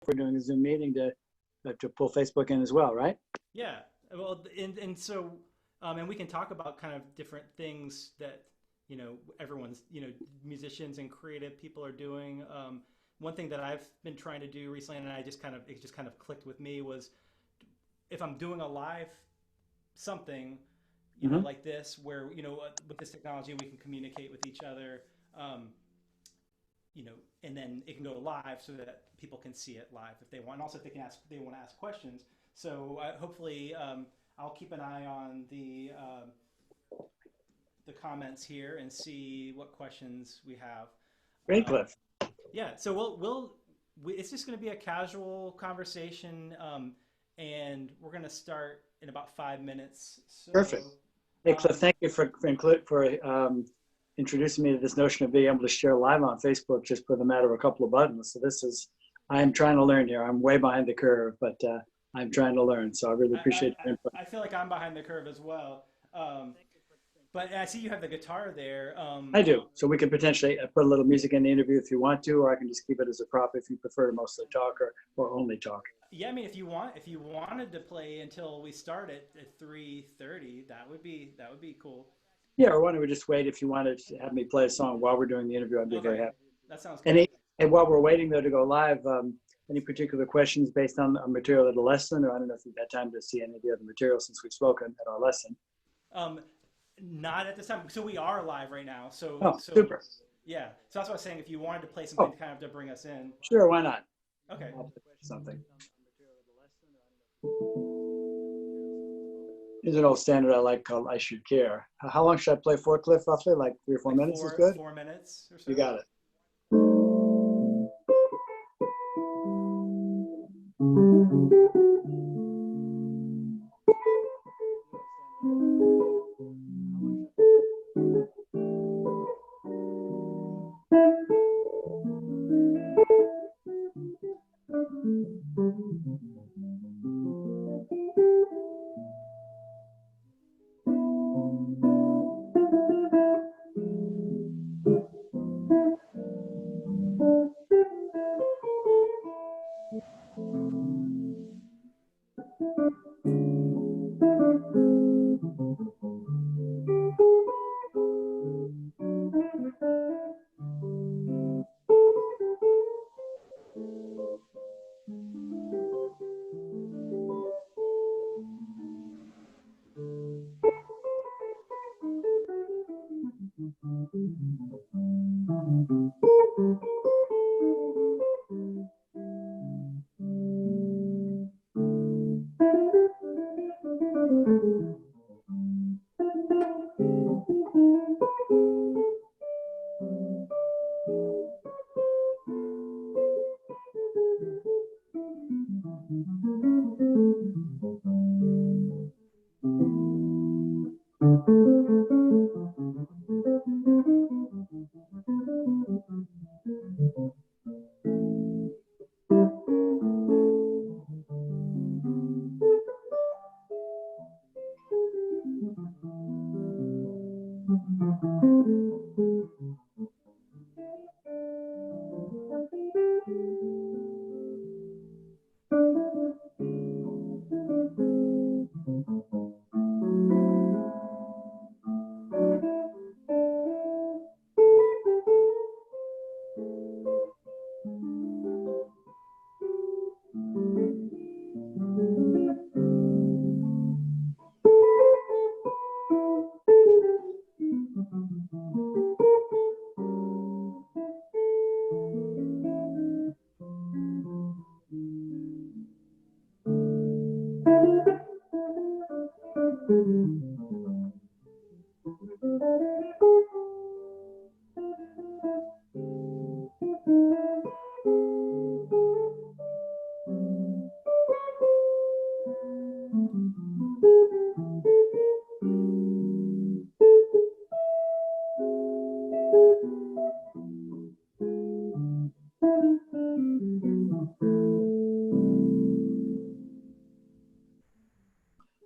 we're doing a Zoom meeting to pull Facebook in as well, right? Yeah. Well, and so, and we can talk about kind of different things that, everyone's, musicians and creative people are doing. One thing that I've been trying to do recently, and it just kind of clicked with me, was if I'm doing a live something, like this, where, with this technology, we can communicate with each other, and then it can go live so that people can see it live if they want. And also if they want to ask questions. So hopefully I'll keep an eye on the comments here and see what questions we have. Great, Cliff. Yeah, so it's just going to be a casual conversation, and we're going to start in about 5 minutes. So, perfect. Hey, Cliff, thank you for introducing me to this notion of being able to share live on Facebook just for the matter of a couple of buttons. So I'm trying to learn here. I'm way behind the curve, but I'm trying to learn. So I really appreciate your input. I feel like I'm behind the curve as well. But I see you have the guitar there. I do. So we can potentially put a little music in the interview if you want to, or I can just keep it as a prop if you prefer to mostly talk or only talk. Yeah, I mean, if you wanted to play until we start at 3:30, that would be cool. Yeah, or why don't we just wait? If you wanted to have me play a song while we're doing the interview, I'd be very happy. That sounds good. And while we're waiting, though, to go live, any particular questions based on material at a lesson? Or I don't know if you've had time to see any of the other material since we've spoken at our lesson. Not at this time. So we are live right now. So super. Yeah. So that's what I was saying. If you wanted to play something kind of to bring us in. Sure, why not? Okay. I'll play something. Here's an old standard I like called I Should Care. How long should I play for, Cliff, roughly? Like 3 or 4 minutes is good? 4 minutes or so. You got it.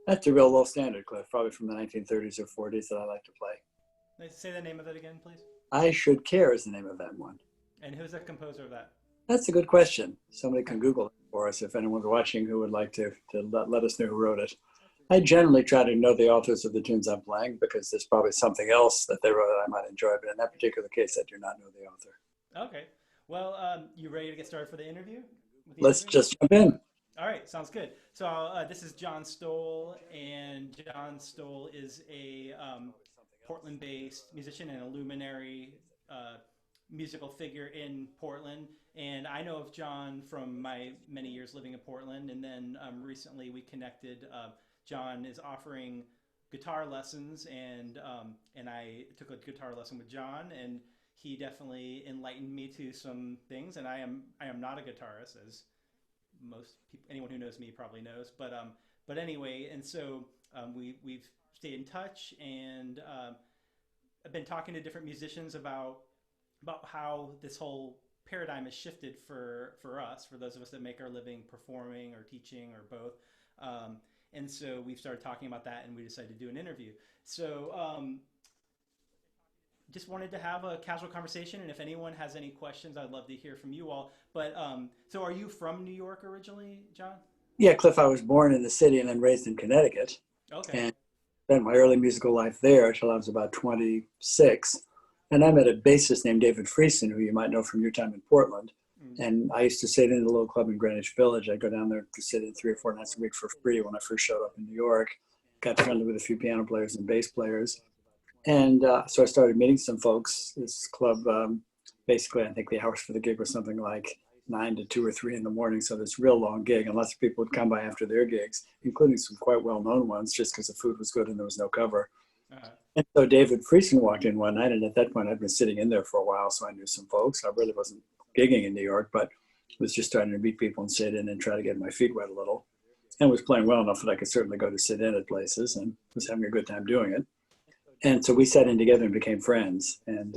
That's a real low standard, Cliff, probably from the 1930s or 40s that I like to play. Say the name of it again, please. I Should Care is the name of that one. And who's the composer of that? That's a good question. Somebody can Google it for us if anyone's watching who would like to let us know who wrote it. I generally try to know the authors of the tunes I'm playing because there's probably something else that they wrote that I might enjoy, but in that particular case, I do not know the author. Okay. Well, you ready to get started for the interview? With the Let's interview? just jump in. All right, sounds good. So this is John Stowell, and John Stowell is a Portland-based musician and a luminary musical figure in Portland. And I know of John from my many years living in Portland, and then recently we connected. John is offering guitar lessons, and I took a guitar lesson with John, and he definitely enlightened me to some things. And I am not a guitarist, as most people, anyone who knows me probably knows. But anyway, and so we've stayed in touch, and I've been talking to different musicians about how this whole paradigm has shifted for us, for those of us that make our living performing or teaching or both. And so we've started talking about that, and we decided to do an interview. So just wanted to have a casual conversation, and if anyone has any questions, I'd love to hear from you all. But so are you from New York originally, John? Yeah, Cliff, I was born in the city and then raised in Connecticut. Okay. And spent my early musical life there until I was about 26. And I met a bassist named David Friesen, who you might know from your time in Portland. And I used to sit in a little club in Greenwich Village. I'd go down there to sit in 3 or 4 nights a week for free when I first showed up in New York. Got friendly with a few piano players and bass players. And so I started meeting some folks. This club, basically, I think the hours for the gig was something like 9 to 2 or 3 in the morning. So this real long gig, and lots of people would come by after their gigs, including some quite well-known ones, just because the food was good and there was no cover. Uh-huh. And so David Friesen walked in one night, and at that point I'd been sitting in there for a while, so I knew some folks. I really wasn't gigging in New York, but was just starting to meet people and sit in and try to get my feet wet a little. And was playing well enough that I could certainly go to sit in at places, and was having a good time doing it. And so we sat in together and became friends. And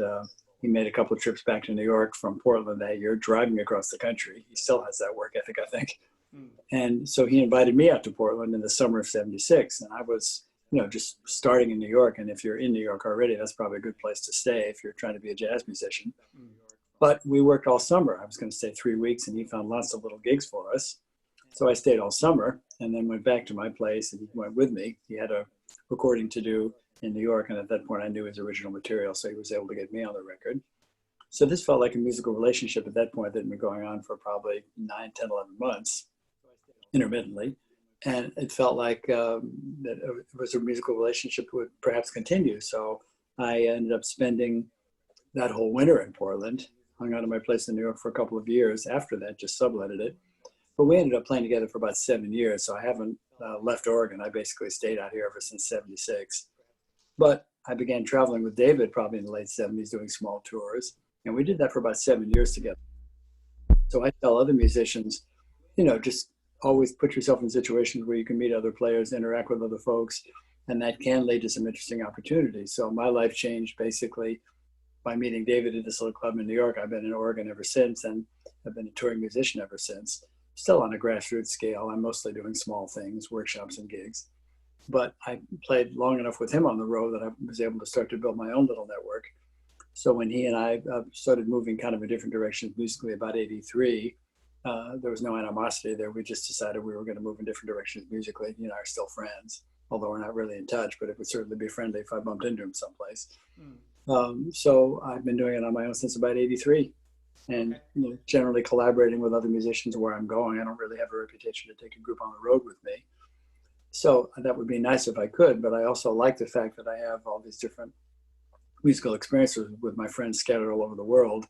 he made a couple of trips back to New York from Portland that year, driving across the country. He still has that work ethic, I think. And so he invited me out to Portland in the summer of '76. And I was, just starting in New York. And if you're in New York already, that's probably a good place to stay if you're trying to be a jazz musician. But we worked all summer. I was going to stay 3 weeks, and he found lots of little gigs for us. So I stayed all summer and then went back to my place, and he went with me. He had a recording to do in New York, and at that point I knew his original material, so he was able to get me on the record. So this felt like a musical relationship at that point that had been going on for probably 9, 10, 11 months, intermittently. And it felt like that it was a musical relationship that would perhaps continue. So I ended up spending that whole winter in Portland, hung out at my place in New York for a couple of years. After that, just subletted it. But we ended up playing together for about 7 years, so I haven't left Oregon. I basically stayed out here ever since '76. But I began traveling with David probably in the late '70s, doing small tours. And we did that for about 7 years together. So I tell other musicians, just always put yourself in situations where you can meet other players, interact with other folks, and that can lead to some interesting opportunities. So my life changed basically by meeting David at this little club in New York. I've been in Oregon ever since, and I've been a touring musician ever since. Still on a grassroots scale. I'm mostly doing small things, workshops and gigs. But I played long enough with him on the road that I was able to start to build my own little network. So when he and I started moving kind of in different directions musically about '83, there was no animosity there. We just decided we were going to move in different directions musically. He and I are still friends, although we're not really in touch, but it would certainly be friendly if I bumped into him someplace. So I've been doing it on my own since about '83. And generally collaborating with other musicians where I'm going. I don't really have a reputation to take a group on the road with me. So that would be nice if I could, but I also like the fact that I have all these different musical experiences with my friends scattered all over the world.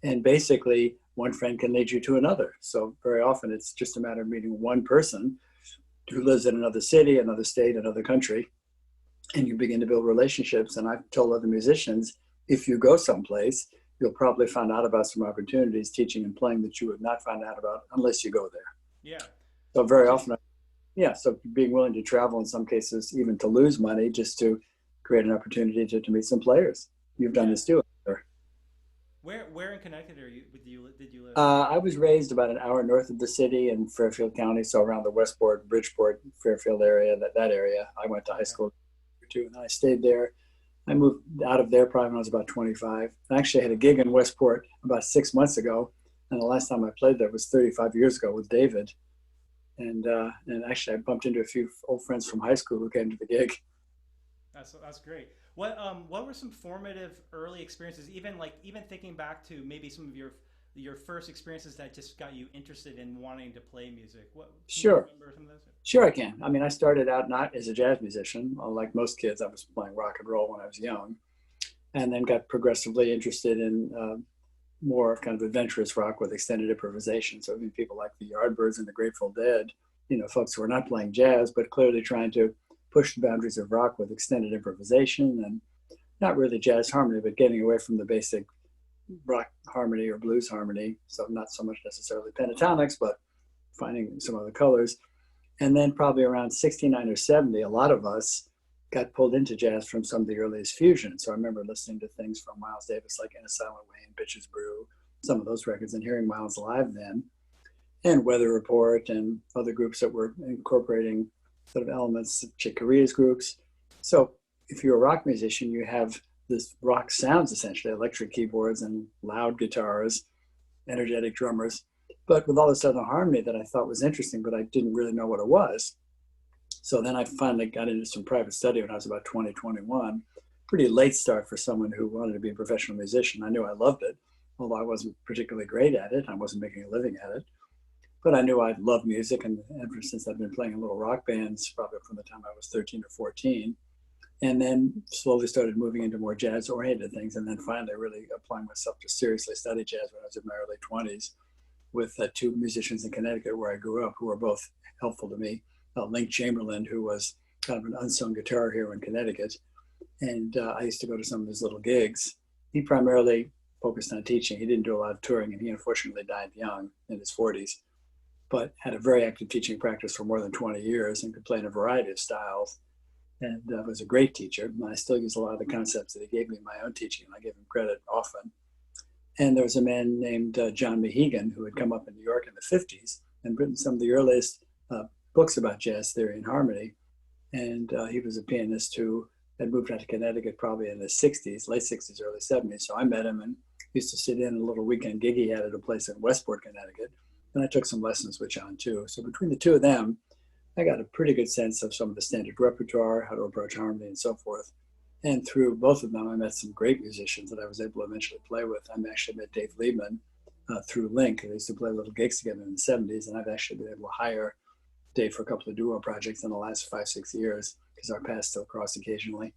And basically, one friend can lead you to another. So very often it's just a matter of meeting one person who lives in another city, another state, another country, and you begin to build relationships. And I've told other musicians, if you go someplace, you'll probably find out about some opportunities teaching and playing that you would not find out about unless you go there. Yeah. So very often, so being willing to travel in some cases, even to lose money, just to create an opportunity to meet some players. You've done this too. Where in Connecticut did you live? I was raised about an hour north of the city in Fairfield County, so around the Westport, Bridgeport, Fairfield area, that area. I went to high school too, and I stayed there. I moved out of there probably when I was about 25. I actually had a gig in Westport about 6 months ago. And the last time I played there was 35 years ago with David. And actually, I bumped into a few old friends from high school who came to the gig. That's great. What were some formative early experiences? Even thinking back to maybe some of your first experiences that just got you interested in wanting to play music. What can you Sure. remember some of those? Sure, I can. I mean, I started out not as a jazz musician. Like most kids, I was playing rock and roll when I was young, and then got progressively interested in more kind of adventurous rock with extended improvisation. So I mean, people like the Yardbirds and the Grateful Dead, folks who are not playing jazz, but clearly trying to push the boundaries of rock with extended improvisation and not really jazz harmony, but getting away from the basic rock harmony or blues harmony. So not so much necessarily pentatonics, but finding some other colors. And then probably around 69 or 70, a lot of us got pulled into jazz from some of the earliest fusions. So I remember listening to things from Miles Davis, like In a Silent Way and Bitches Brew, some of those records, and hearing Miles live then, and Weather Report and other groups that were incorporating sort of elements of Chick Corea's groups. So if you're a rock musician, you have this rock sounds, essentially, electric keyboards and loud guitars, energetic drummers, but with all this other harmony that I thought was interesting, but I didn't really know what it was. So then I finally got into some private study when I was about 20, 21. Pretty late start for someone who wanted to be a professional musician. I knew I loved it, although I wasn't particularly great at it. I wasn't making a living at it. But I knew I loved music, and ever since I've been playing in little rock bands, probably from the time I was 13 or 14, and then slowly started moving into more jazz-oriented things, and then finally really applying myself to seriously study jazz when I was in my early 20s with two musicians in Connecticut where I grew up who were both helpful to me. Linc Chamberland, who was kind of an unsung guitar hero in Connecticut, and I used to go to some of his little gigs. He primarily focused on teaching. He didn't do a lot of touring, and he unfortunately died young in his 40s, but had a very active teaching practice for more than 20 years and could play in a variety of styles, and was a great teacher. And I still use a lot of the concepts that he gave me in my own teaching, and I give him credit often. And there was a man named John Mehegan who had come up in New York in the 50s and written some of the earliest books about jazz theory and harmony. And he was a pianist who had moved out to Connecticut probably in the 60s, late 60s, early 70s. So I met him and used to sit in a little weekend gig he had at a place in Westport, Connecticut. And I took some lessons with John too. So between the two of them, I got a pretty good sense of some of the standard repertoire, how to approach harmony and so forth. And through both of them, I met some great musicians that I was able to eventually play with. I actually met Dave Liebman through Linc. They used to play little gigs together in the 70s, and I've actually been able to hire Dave for a couple of duo projects in the last 5-6 years because our paths still cross occasionally.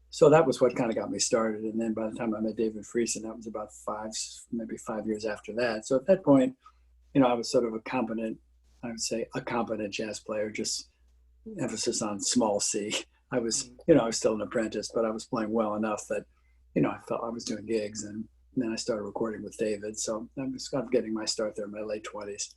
So that was what kind of got me started. And then by the time I met David Friesen, that was about maybe 5 years after that. So at that point, I was sort of I would say a competent jazz player, just emphasis on small C. I was still an apprentice, but I was playing well enough that, I felt I was doing gigs, and then I started recording with David. So I was kind of getting my start there in my late 20s.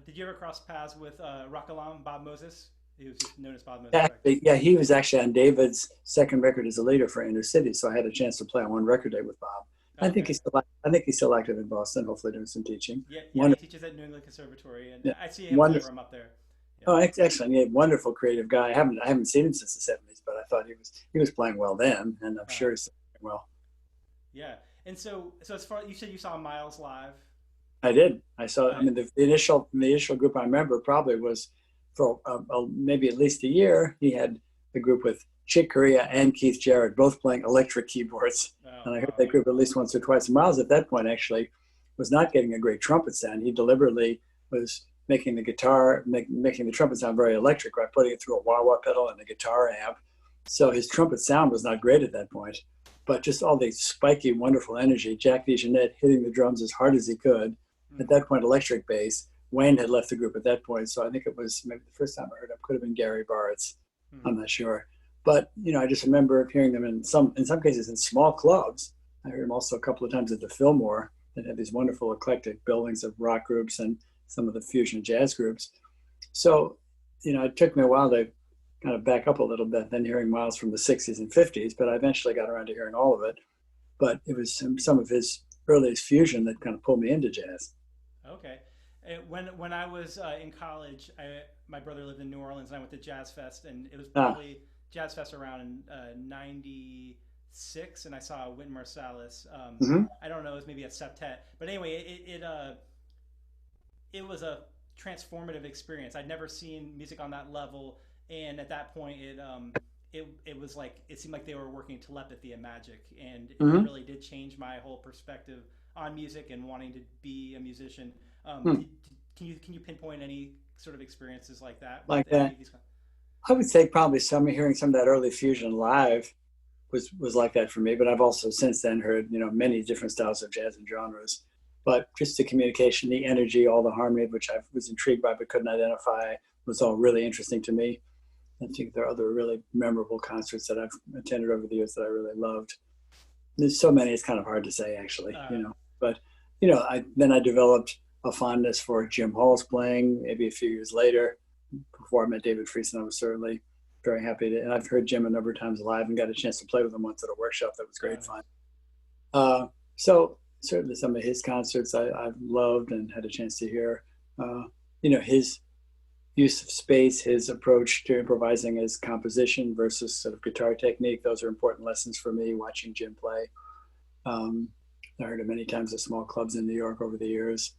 Did you ever cross paths with rock alum Bob Moses? He was just known as Bob Moses. Actually, yeah, he was actually on David's second record as a leader for Inner City, so I had a chance to play on one record day with Bob. Okay. I think he's still active in Boston, hopefully doing some teaching. Yeah, he teaches at New England Conservatory, and I see him whenever I'm up there. Yeah. Oh, excellent! Yeah, wonderful creative guy. I haven't seen him since the 70s, but I thought he was playing well then, and I'm sure he's still playing well. Yeah, and so as far you said you saw Miles live. I did. I saw. Right. I mean, the initial group I remember probably was for maybe at least a year. He had a group with Chick Corea and Keith Jarrett, both playing electric keyboards. And I heard that group at least once or twice. Miles at that point actually was not getting a great trumpet sound. He deliberately was making the guitar, making the trumpet sound very electric, right? Putting it through a wah-wah pedal and a guitar amp. So his trumpet sound was not great at that point, but just all the spiky, wonderful energy. Jack DeJohnette hitting the drums as hard as he could. At that point, electric bass. Wayne had left the group at that point, so I think it was maybe the first time I heard him could have been Gary Bartz. I'm not sure. But, I just remember hearing them in some cases in small clubs. I heard them also a couple of times at the Fillmore that had these wonderful eclectic buildings of rock groups and some of the fusion jazz groups. So, it took me a while to kind of back up a little bit, then hearing Miles from the 60s and 50s, but I eventually got around to hearing all of it. But it was some of his earliest fusion that kind of pulled me into jazz. Okay. When I was in college, my brother lived in New Orleans, and I went to Jazz Fest, and it was probably Jazz Fest around in '96, and I saw Wynton Marsalis. I don't know, it was maybe a septet, but anyway, it was a transformative experience. I'd never seen music on that level, and at that point, it was like it seemed like they were working telepathy and magic, and it Hmm. really did change my whole perspective on music and wanting to be a musician. Hmm. Can you pinpoint any sort of experiences like that with Like any that. of these? I would say probably hearing some of that early fusion live was like that for me. But I've also since then heard, many different styles of jazz and genres. But just the communication, the energy, all the harmony, which I was intrigued by but couldn't identify, was all really interesting to me. I think there are other really memorable concerts that I've attended over the years that I really loved. There's so many; it's kind of hard to say, actually. Uh, But I developed a fondness for Jim Hall's playing. Maybe a few years later, before I met David Friesen, I was certainly very happy to. And I've heard Jim a number of times live and got a chance to play with him once at a workshop. That was great fun. nice. So certainly some of his concerts I've loved and had a chance to hear. His use of space, his approach to improvising his composition versus sort of guitar technique. Those are important lessons for me watching Jim play. Um, I heard him many times at small clubs in New York over the years.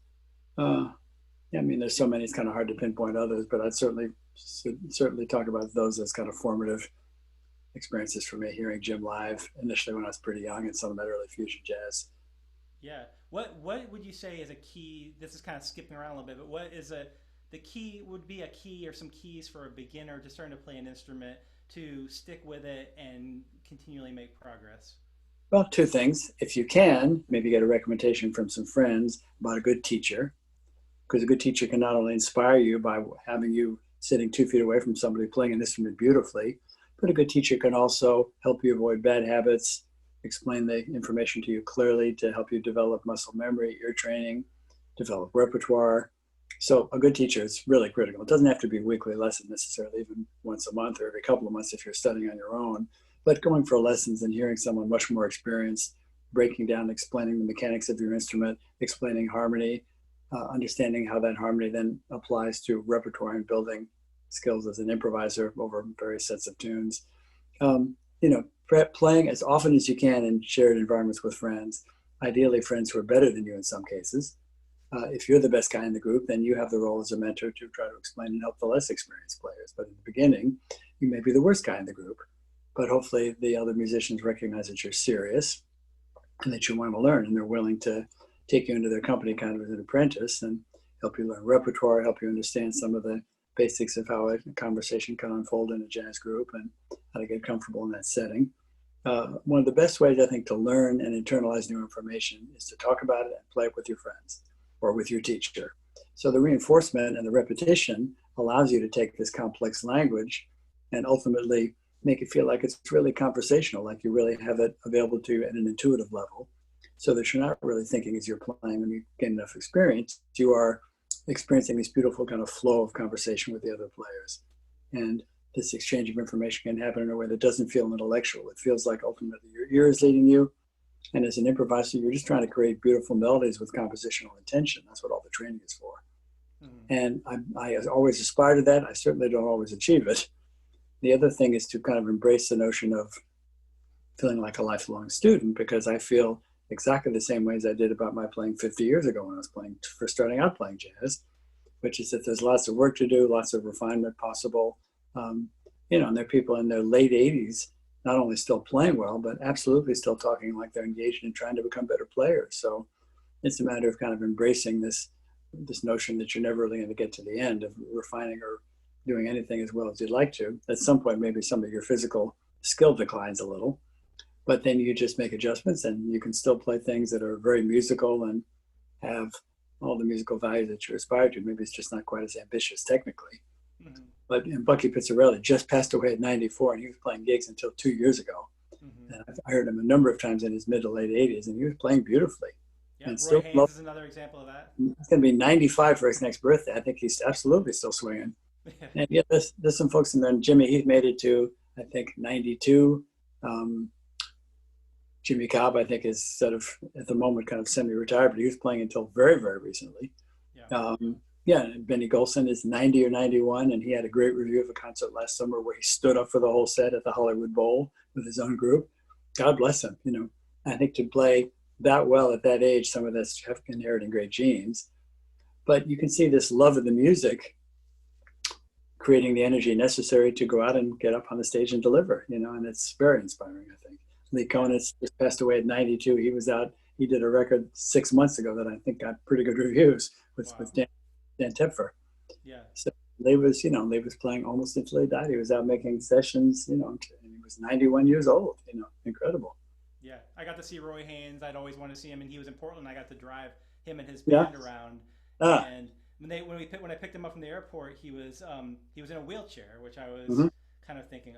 Yeah, I mean, there's so many, it's kind of hard to pinpoint others, but I'd certainly talk about those as kind of formative experiences for me, hearing Jim live initially when I was pretty young and some of that early fusion jazz. Yeah. What would you say is a key? This is kind of skipping around a little bit, but what is the key would be a key or some keys for a beginner just starting to play an instrument to stick with it and continually make progress? Well, two things. If you can, maybe get a recommendation from some friends about a good teacher, because a good teacher can not only inspire you by having you sitting 2 feet away from somebody playing an instrument beautifully, but a good teacher can also help you avoid bad habits, explain the information to you clearly to help you develop muscle memory, ear training, develop repertoire. So a good teacher is really critical. It doesn't have to be a weekly lesson necessarily, even once a month or every couple of months if you're studying on your own. But going for lessons and hearing someone much more experienced, breaking down, explaining the mechanics of your instrument, explaining harmony, understanding how that harmony then applies to repertoire and building skills as an improviser over various sets of tunes. Um, Playing as often as you can in shared environments with friends, ideally friends who are better than you in some cases. If you're the best guy in the group, then you have the role as a mentor to try to explain and help the less experienced players. But in the beginning, you may be the worst guy in the group, but hopefully the other musicians recognize that you're serious and that you want to learn, and they're willing to take you into their company kind of as an apprentice and help you learn repertoire, help you understand some of the basics of how a conversation can unfold in a jazz group and how to get comfortable in that setting. One of the best ways, I think, to learn and internalize new information is to talk about it and play it with your friends or with your teacher. So the reinforcement and the repetition allows you to take this complex language and ultimately make it feel like it's really conversational, like you really have it available to you at an intuitive level, so that you're not really thinking as you're playing. When you gain enough experience, you are experiencing this beautiful kind of flow of conversation with the other players. And this exchange of information can happen in a way that doesn't feel intellectual. It feels like ultimately your ear is leading you. And as an improviser, you're just trying to create beautiful melodies with compositional intention. That's what all the training is for. Mm. And I always aspire to that. I certainly don't always achieve it. The other thing is to kind of embrace the notion of feeling like a lifelong student, because I feel exactly the same way as I did about my playing 50 years ago when I was first starting out playing jazz, which is that there's lots of work to do, lots of refinement possible. And there are people in their late 80s not only still playing well, but absolutely still talking like they're engaged in trying to become better players. So it's a matter of kind of embracing this notion that you're never really going to get to the end of refining or doing anything as well as you'd like to. At some point, maybe some of your physical skill declines a little, but then you just make adjustments and you can still play things that are very musical and have all the musical values that you aspire to. Maybe it's just not quite as ambitious technically. Mm-hmm. But Bucky Pizzarelli just passed away at 94, and he was playing gigs until 2 years ago. Mm-hmm. And I heard him a number of times in his mid to late 80s, and he was playing beautifully. Yeah, And Roy still, Haynes is another example of that. he's going to be 95 for his next birthday. I think he's absolutely still swinging. And yeah, there's some folks in there. Jimmy Heath made it to, I think, 92. Jimmy Cobb, I think, is sort of at the moment kind of semi-retired, but he was playing until very, very recently. Yeah. And Benny Golson is 90 or 91, and he had a great review of a concert last summer where he stood up for the whole set at the Hollywood Bowl with his own group. God bless him. I think to play that well at that age, some of that's inheriting great genes. But you can see this love of the music creating the energy necessary to go out and get up on the stage and deliver, and it's very inspiring, I think. Lee Konitz just passed away at 92. He was out, he did a record 6 months ago that I think got pretty good reviews with Dan Tepfer. Yeah. So Lee was playing almost until he died. He was out making sessions, and he was 91 years old, incredible. Yeah, I got to see Roy Haynes. I'd always wanted to see him, and he was in Portland. I got to drive him and his band around. And when I picked him up from the airport, he was in a wheelchair, which I was kind of thinking,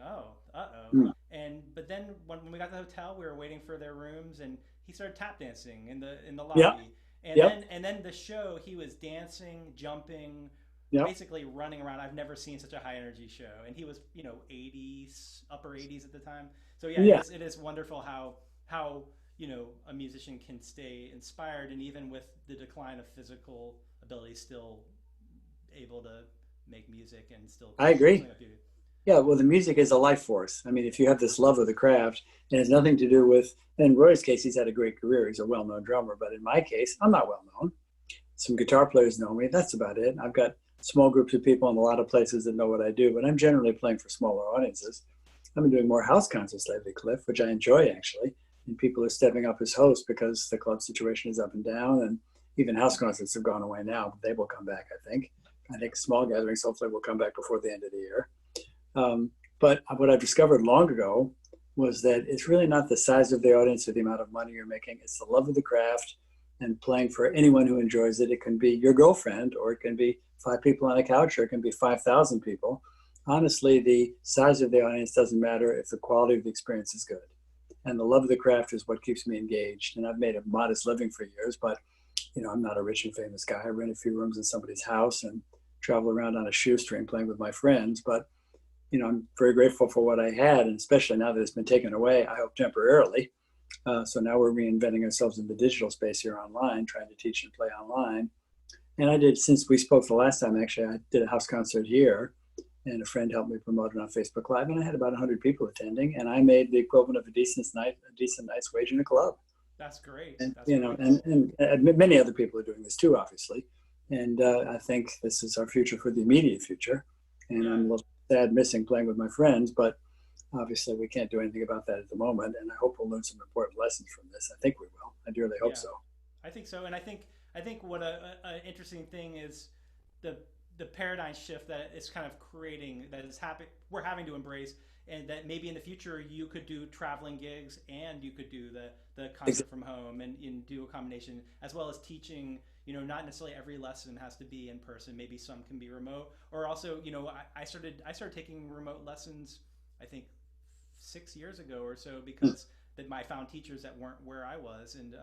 but then when we got to the hotel, we were waiting for their rooms, and he started tap dancing in the lobby. And then the show, he was dancing, jumping, basically running around. I've never seen such a high energy show, and he was 80s, upper 80s at the time. So it is wonderful how a musician can stay inspired, and even with the decline of physical ability, still able to make music and still. I agree. Yeah, well, the music is a life force. I mean, if you have this love of the craft, it has nothing to do with. In Roy's case, he's had a great career. He's a well-known drummer, but in my case, I'm not well-known. Some guitar players know me. That's about it. I've got small groups of people in a lot of places that know what I do, but I'm generally playing for smaller audiences. I've been doing more house concerts lately, Cliff, which I enjoy actually. And people are stepping up as hosts because the club situation is up and down, and even house concerts have gone away now, but they will come back, I think. I think small gatherings hopefully will come back before the end of the year. But what I discovered long ago was that it's really not the size of the audience or the amount of money you're making. It's the love of the craft and playing for anyone who enjoys it. It can be your girlfriend, or it can be 5 people on a couch, or it can be 5,000 people. Honestly, the size of the audience doesn't matter if the quality of the experience is good. And the love of the craft is what keeps me engaged. And I've made a modest living for years, but I'm not a rich and famous guy. I rent a few rooms in somebody's house and travel around on a shoestring playing with my friends. But, I'm very grateful for what I had, and especially now that it's been taken away, I hope temporarily. So now we're reinventing ourselves in the digital space here online, trying to teach and play online. And I did, since we spoke the last time, actually, I did a house concert here, and a friend helped me promote it on Facebook Live, and I had about 100 people attending, and I made the equivalent of a decent night's wage in a club. That's great. And, That's great. And many other people are doing this too, obviously. And I think this is our future for the immediate future. And I'm a little sad missing playing with my friends, but obviously we can't do anything about that at the moment. And I hope we'll learn some important lessons from this. I think we will. I dearly hope so. I think so. And I think what a interesting thing is the paradigm shift that it's kind of creating, that is happening, we're having to embrace, and that maybe in the future you could do traveling gigs and you could do the concert from home and do a combination, as well as teaching. Not necessarily every lesson has to be in person. Maybe some can be remote. Or also, I started taking remote lessons, I think 6 years ago or so, because I found teachers that weren't where I was, and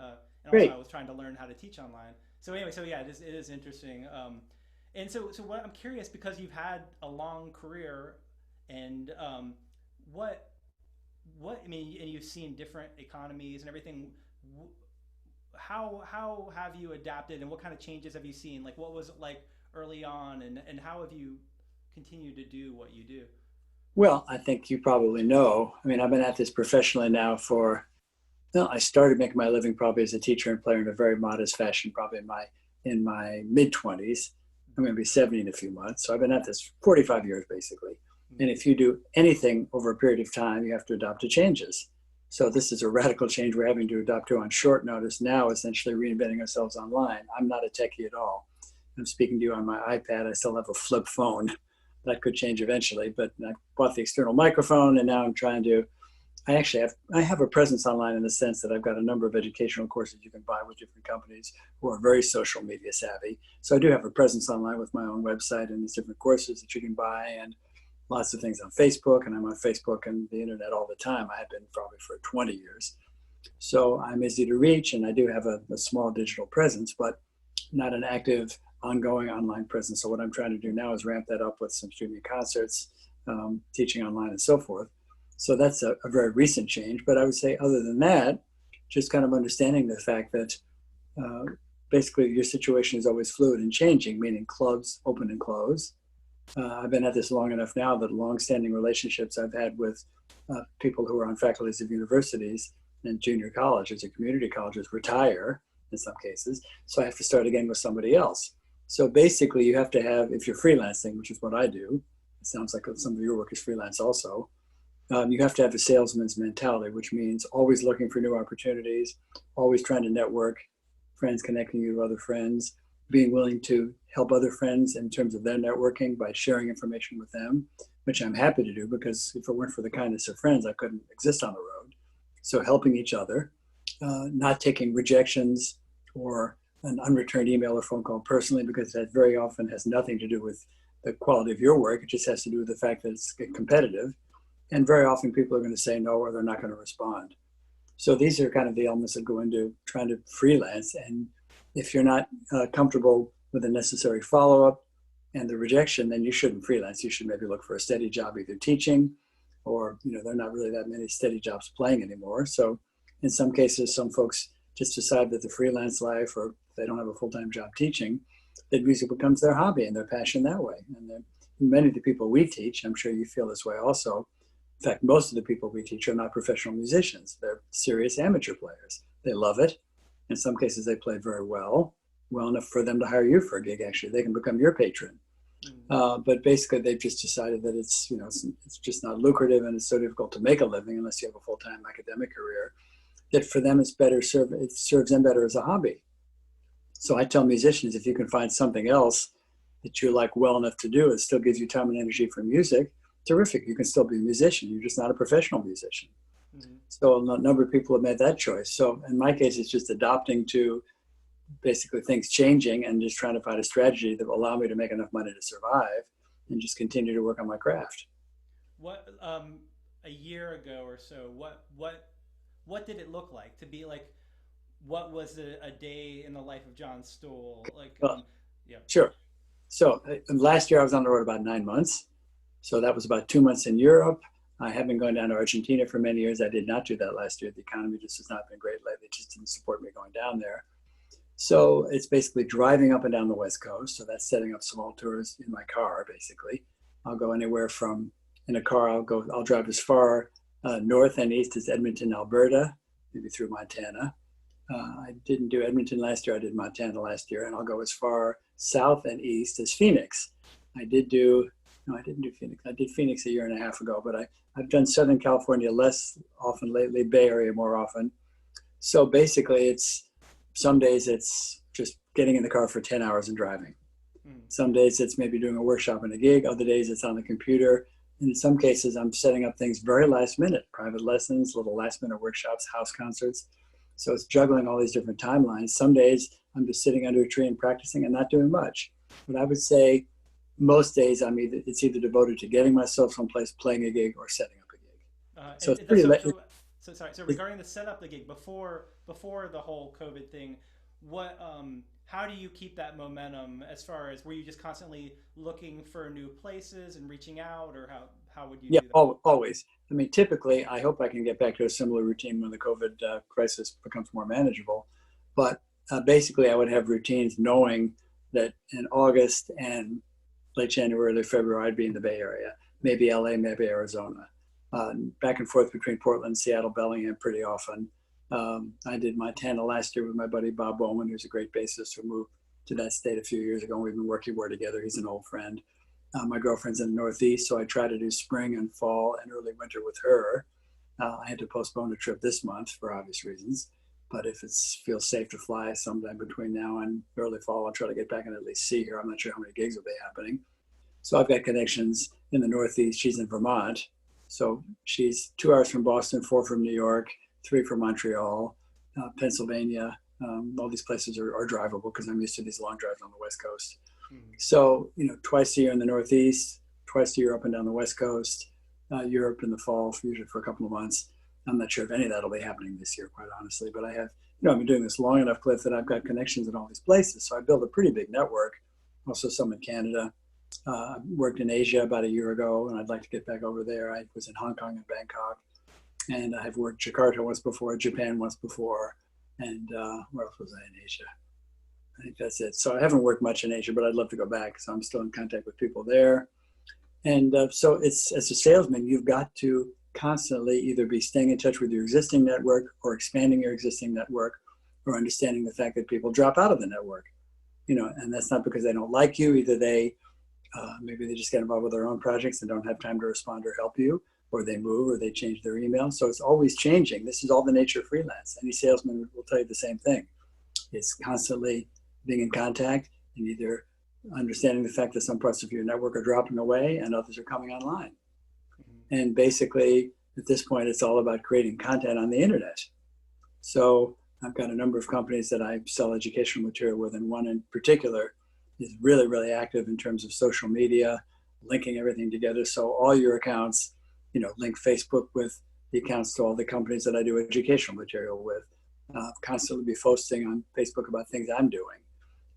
also I was trying to learn how to teach online. So anyway, it is interesting. And so what I'm curious, because you've had a long career, and what I mean, and you've seen different economies and everything. How have you adapted, and what kind of changes have you seen? Like, what was it like early on, and how have you continued to do what you do? Well, I think you probably know. I mean, I've been at this professionally now I started making my living probably as a teacher and player in a very modest fashion, probably in my mid-20s. I'm going to be 70 in a few months. So I've been at this 45 years, basically. And if you do anything over a period of time, you have to adapt to changes. So this is a radical change we're having to adapt to on short notice now, essentially reinventing ourselves online. I'm not a techie at all. I'm speaking to you on my iPad. I still have a flip phone. That could change eventually, but I bought the external microphone, and now I'm trying to, I have a presence online in the sense that I've got a number of educational courses you can buy with different companies who are very social media savvy. So I do have a presence online with my own website and these different courses that you can buy, and lots of things on Facebook, and I'm on Facebook and the internet all the time. I have been probably for 20 years. So I'm easy to reach, and I do have a small digital presence, but not an active, ongoing online presence. So what I'm trying to do now is ramp that up with some streaming concerts, teaching online and so forth. So that's a very recent change. But I would say other than that, just kind of understanding the fact that basically your situation is always fluid and changing, meaning clubs open and close. I've been at this long enough now that long-standing relationships I've had with people who are on faculties of universities and junior colleges or community colleges retire in some cases. So I have to start again with somebody else. So basically you have to have, if you're freelancing, which is what I do, it sounds like some of your work is freelance also, you have to have a salesman's mentality, which means always looking for new opportunities, always trying to network, friends connecting you to other friends, being willing to help other friends in terms of their networking by sharing information with them, which I'm happy to do because if it weren't for the kindness of friends, I couldn't exist on the road. So helping each other, not taking rejections or an unreturned email or phone call personally, because that very often has nothing to do with the quality of your work. It just has to do with the fact that it's competitive. And very often people are going to say no, or they're not going to respond. So these are kind of the elements that go into trying to freelance. And if you're not comfortable with the necessary follow-up and the rejection, then you shouldn't freelance. You should maybe look for a steady job, either teaching or, there are not really that many steady jobs playing anymore. So in some cases, some folks just decide that the freelance life, or if they don't have a full-time job teaching, that music becomes their hobby and their passion that way. And then many of the people we teach, I'm sure you feel this way also. In fact, most of the people we teach are not professional musicians. They're serious amateur players. They love it. In some cases, they play very well enough for them to hire you for a gig, actually. They can become your patron. But basically, they've just decided that it's just not lucrative and it's so difficult to make a living unless you have a full-time academic career, that for them it serves them better as a hobby. So I tell musicians, if you can find something else that you like well enough to do, it still gives you time and energy for music, terrific. You can still be a musician. You're just not a professional musician. Mm-hmm. So a number of people have made that choice. So in my case, it's just adopting to basically things changing and just trying to find a strategy that will allow me to make enough money to survive and just continue to work on my craft. What a year ago or so, what did it look like to be like? What was a day in the life of John Stowell? Like, yeah. Sure. So last year I was on the road about 9 months. So that was about 2 months in Europe. I have been going down to Argentina for many years. I did not do that last year. The economy just has not been great lately. It just didn't support me going down there. So it's basically driving up and down the West Coast. So that's setting up small tours in my car, basically. I'll go anywhere from, in a car, I'll drive as far north and east as Edmonton, Alberta, maybe through Montana. I didn't do Edmonton last year. I did Montana last year, and I'll go as far south and east as Phoenix. I didn't do Phoenix. I did Phoenix a year and a half ago, but I've done Southern California less often lately, Bay Area more often. So basically some days it's just getting in the car for 10 hours and driving. Some days it's maybe doing a workshop and a gig. Other days it's on the computer. And in some cases, I'm setting up things very last minute, private lessons, little last minute workshops, house concerts. So it's juggling all these different timelines. Some days I'm just sitting under a tree and practicing and not doing much. But I would say most days it's either devoted to getting myself someplace, playing a gig, or setting up a gig. So it's pretty late. So regarding the setup the gig before the whole COVID thing, how do you keep that momentum? As far as, were you just constantly looking for new places and reaching out, or how would you do that? Yeah, always. I mean, typically, I hope I can get back to a similar routine when the COVID crisis becomes more manageable. But basically, I would have routines knowing that in August and late January, early February, I'd be in the Bay Area, maybe LA, maybe Arizona. Back and forth between Portland, Seattle, Bellingham pretty often. I did Montana last year with my buddy Bob Bowman, who's a great bassist who moved to that state a few years ago. We've been working more together. He's an old friend. My girlfriend's in the Northeast, so I try to do spring and fall and early winter with her. I had to postpone a trip this month for obvious reasons, but if it feels safe to fly sometime between now and early fall, I'll try to get back and at least see her. I'm not sure how many gigs will be happening. So I've got connections in the Northeast. She's in Vermont. So she's 2 hours from Boston, 4 from New York, 3 from Montreal, Pennsylvania. All these places are drivable because I'm used to these long drives on the West Coast. Mm-hmm. So, twice a year in the Northeast, twice a year up and down the West Coast, Europe in the fall, usually for a couple of months. I'm not sure if any of that will be happening this year, quite honestly, but I have, I've been doing this long enough, Clif, that I've got connections in all these places. So I built a pretty big network, also some in Canada. I worked in Asia about a year ago, and I'd like to get back over there. I was in Hong Kong and Bangkok, and I've worked Jakarta once before, Japan once before, and where else was I in Asia? I think that's it. So I haven't worked much in Asia, but I'd love to go back. So I'm still in contact with people there. And so it's, as a salesman, you've got to constantly either be staying in touch with your existing network or expanding your existing network, or understanding the fact that people drop out of the network. and that's not because they don't like you. Either maybe they just get involved with their own projects and don't have time to respond or help you, or they move or they change their email. So it's always changing. This is all the nature of freelance. Any salesman will tell you the same thing. It's constantly being in contact and either understanding the fact that some parts of your network are dropping away and others are coming online. Mm-hmm. And basically, at this point, it's all about creating content on the internet. So I've got a number of companies that I sell educational material with, and one in particular is really, really active in terms of social media, linking everything together. So all your accounts, link Facebook with the accounts to all the companies that I do educational material with. Constantly be posting on Facebook about things I'm doing.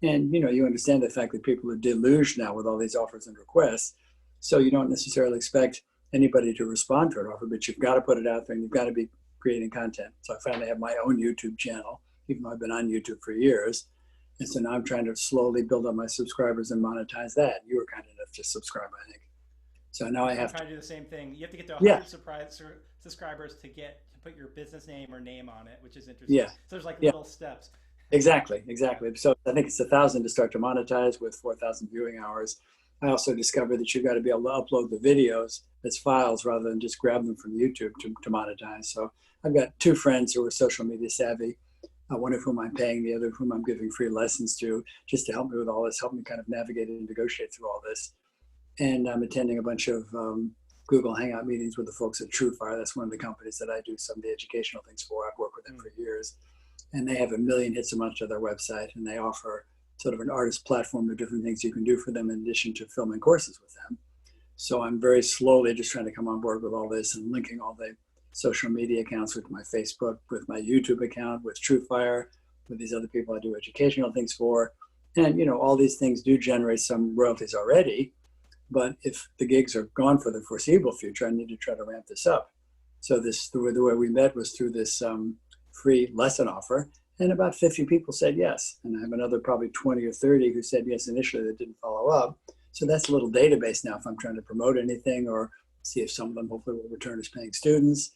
And, you understand the fact that people are deluged now with all these offers and requests. So you don't necessarily expect anybody to respond to an offer, but you've got to put it out there and you've got to be creating content. So I finally have my own YouTube channel, even though I've been on YouTube for years. And so now I'm trying to slowly build up my subscribers and monetize that. You were kind enough to subscribe, I think. So now I have to do the same thing. You have to get to 100 subscribers to put your business name or name on it, which is interesting. Yeah. So there's little steps. Exactly. So I think it's 1,000 to start to monetize with 4,000 viewing hours. I also discovered that you've got to be able to upload the videos as files rather than just grab them from YouTube to monetize. So I've got two friends who are social media savvy, one of whom I'm paying, the other of whom I'm giving free lessons to, just to help me with all this, help me kind of navigate and negotiate through all this. And I'm attending a bunch of Google Hangout meetings with the folks at TrueFire. That's one of the companies that I do some of the educational things for. I've worked with them for years. And they have 1 million hits a month to their website, and they offer sort of an artist platform of different things you can do for them in addition to filming courses with them. So I'm very slowly just trying to come on board with all this and linking all the social media accounts with my Facebook, with my YouTube account, with TrueFire, with these other people I do educational things for. And, all these things do generate some royalties already. But if the gigs are gone for the foreseeable future, I need to try to ramp this up. So the way we met was through this free lesson offer, and about 50 people said yes. And I have another probably 20 or 30 who said yes initially that didn't follow up. So that's a little database now if I'm trying to promote anything or see if some of them hopefully will return as paying students.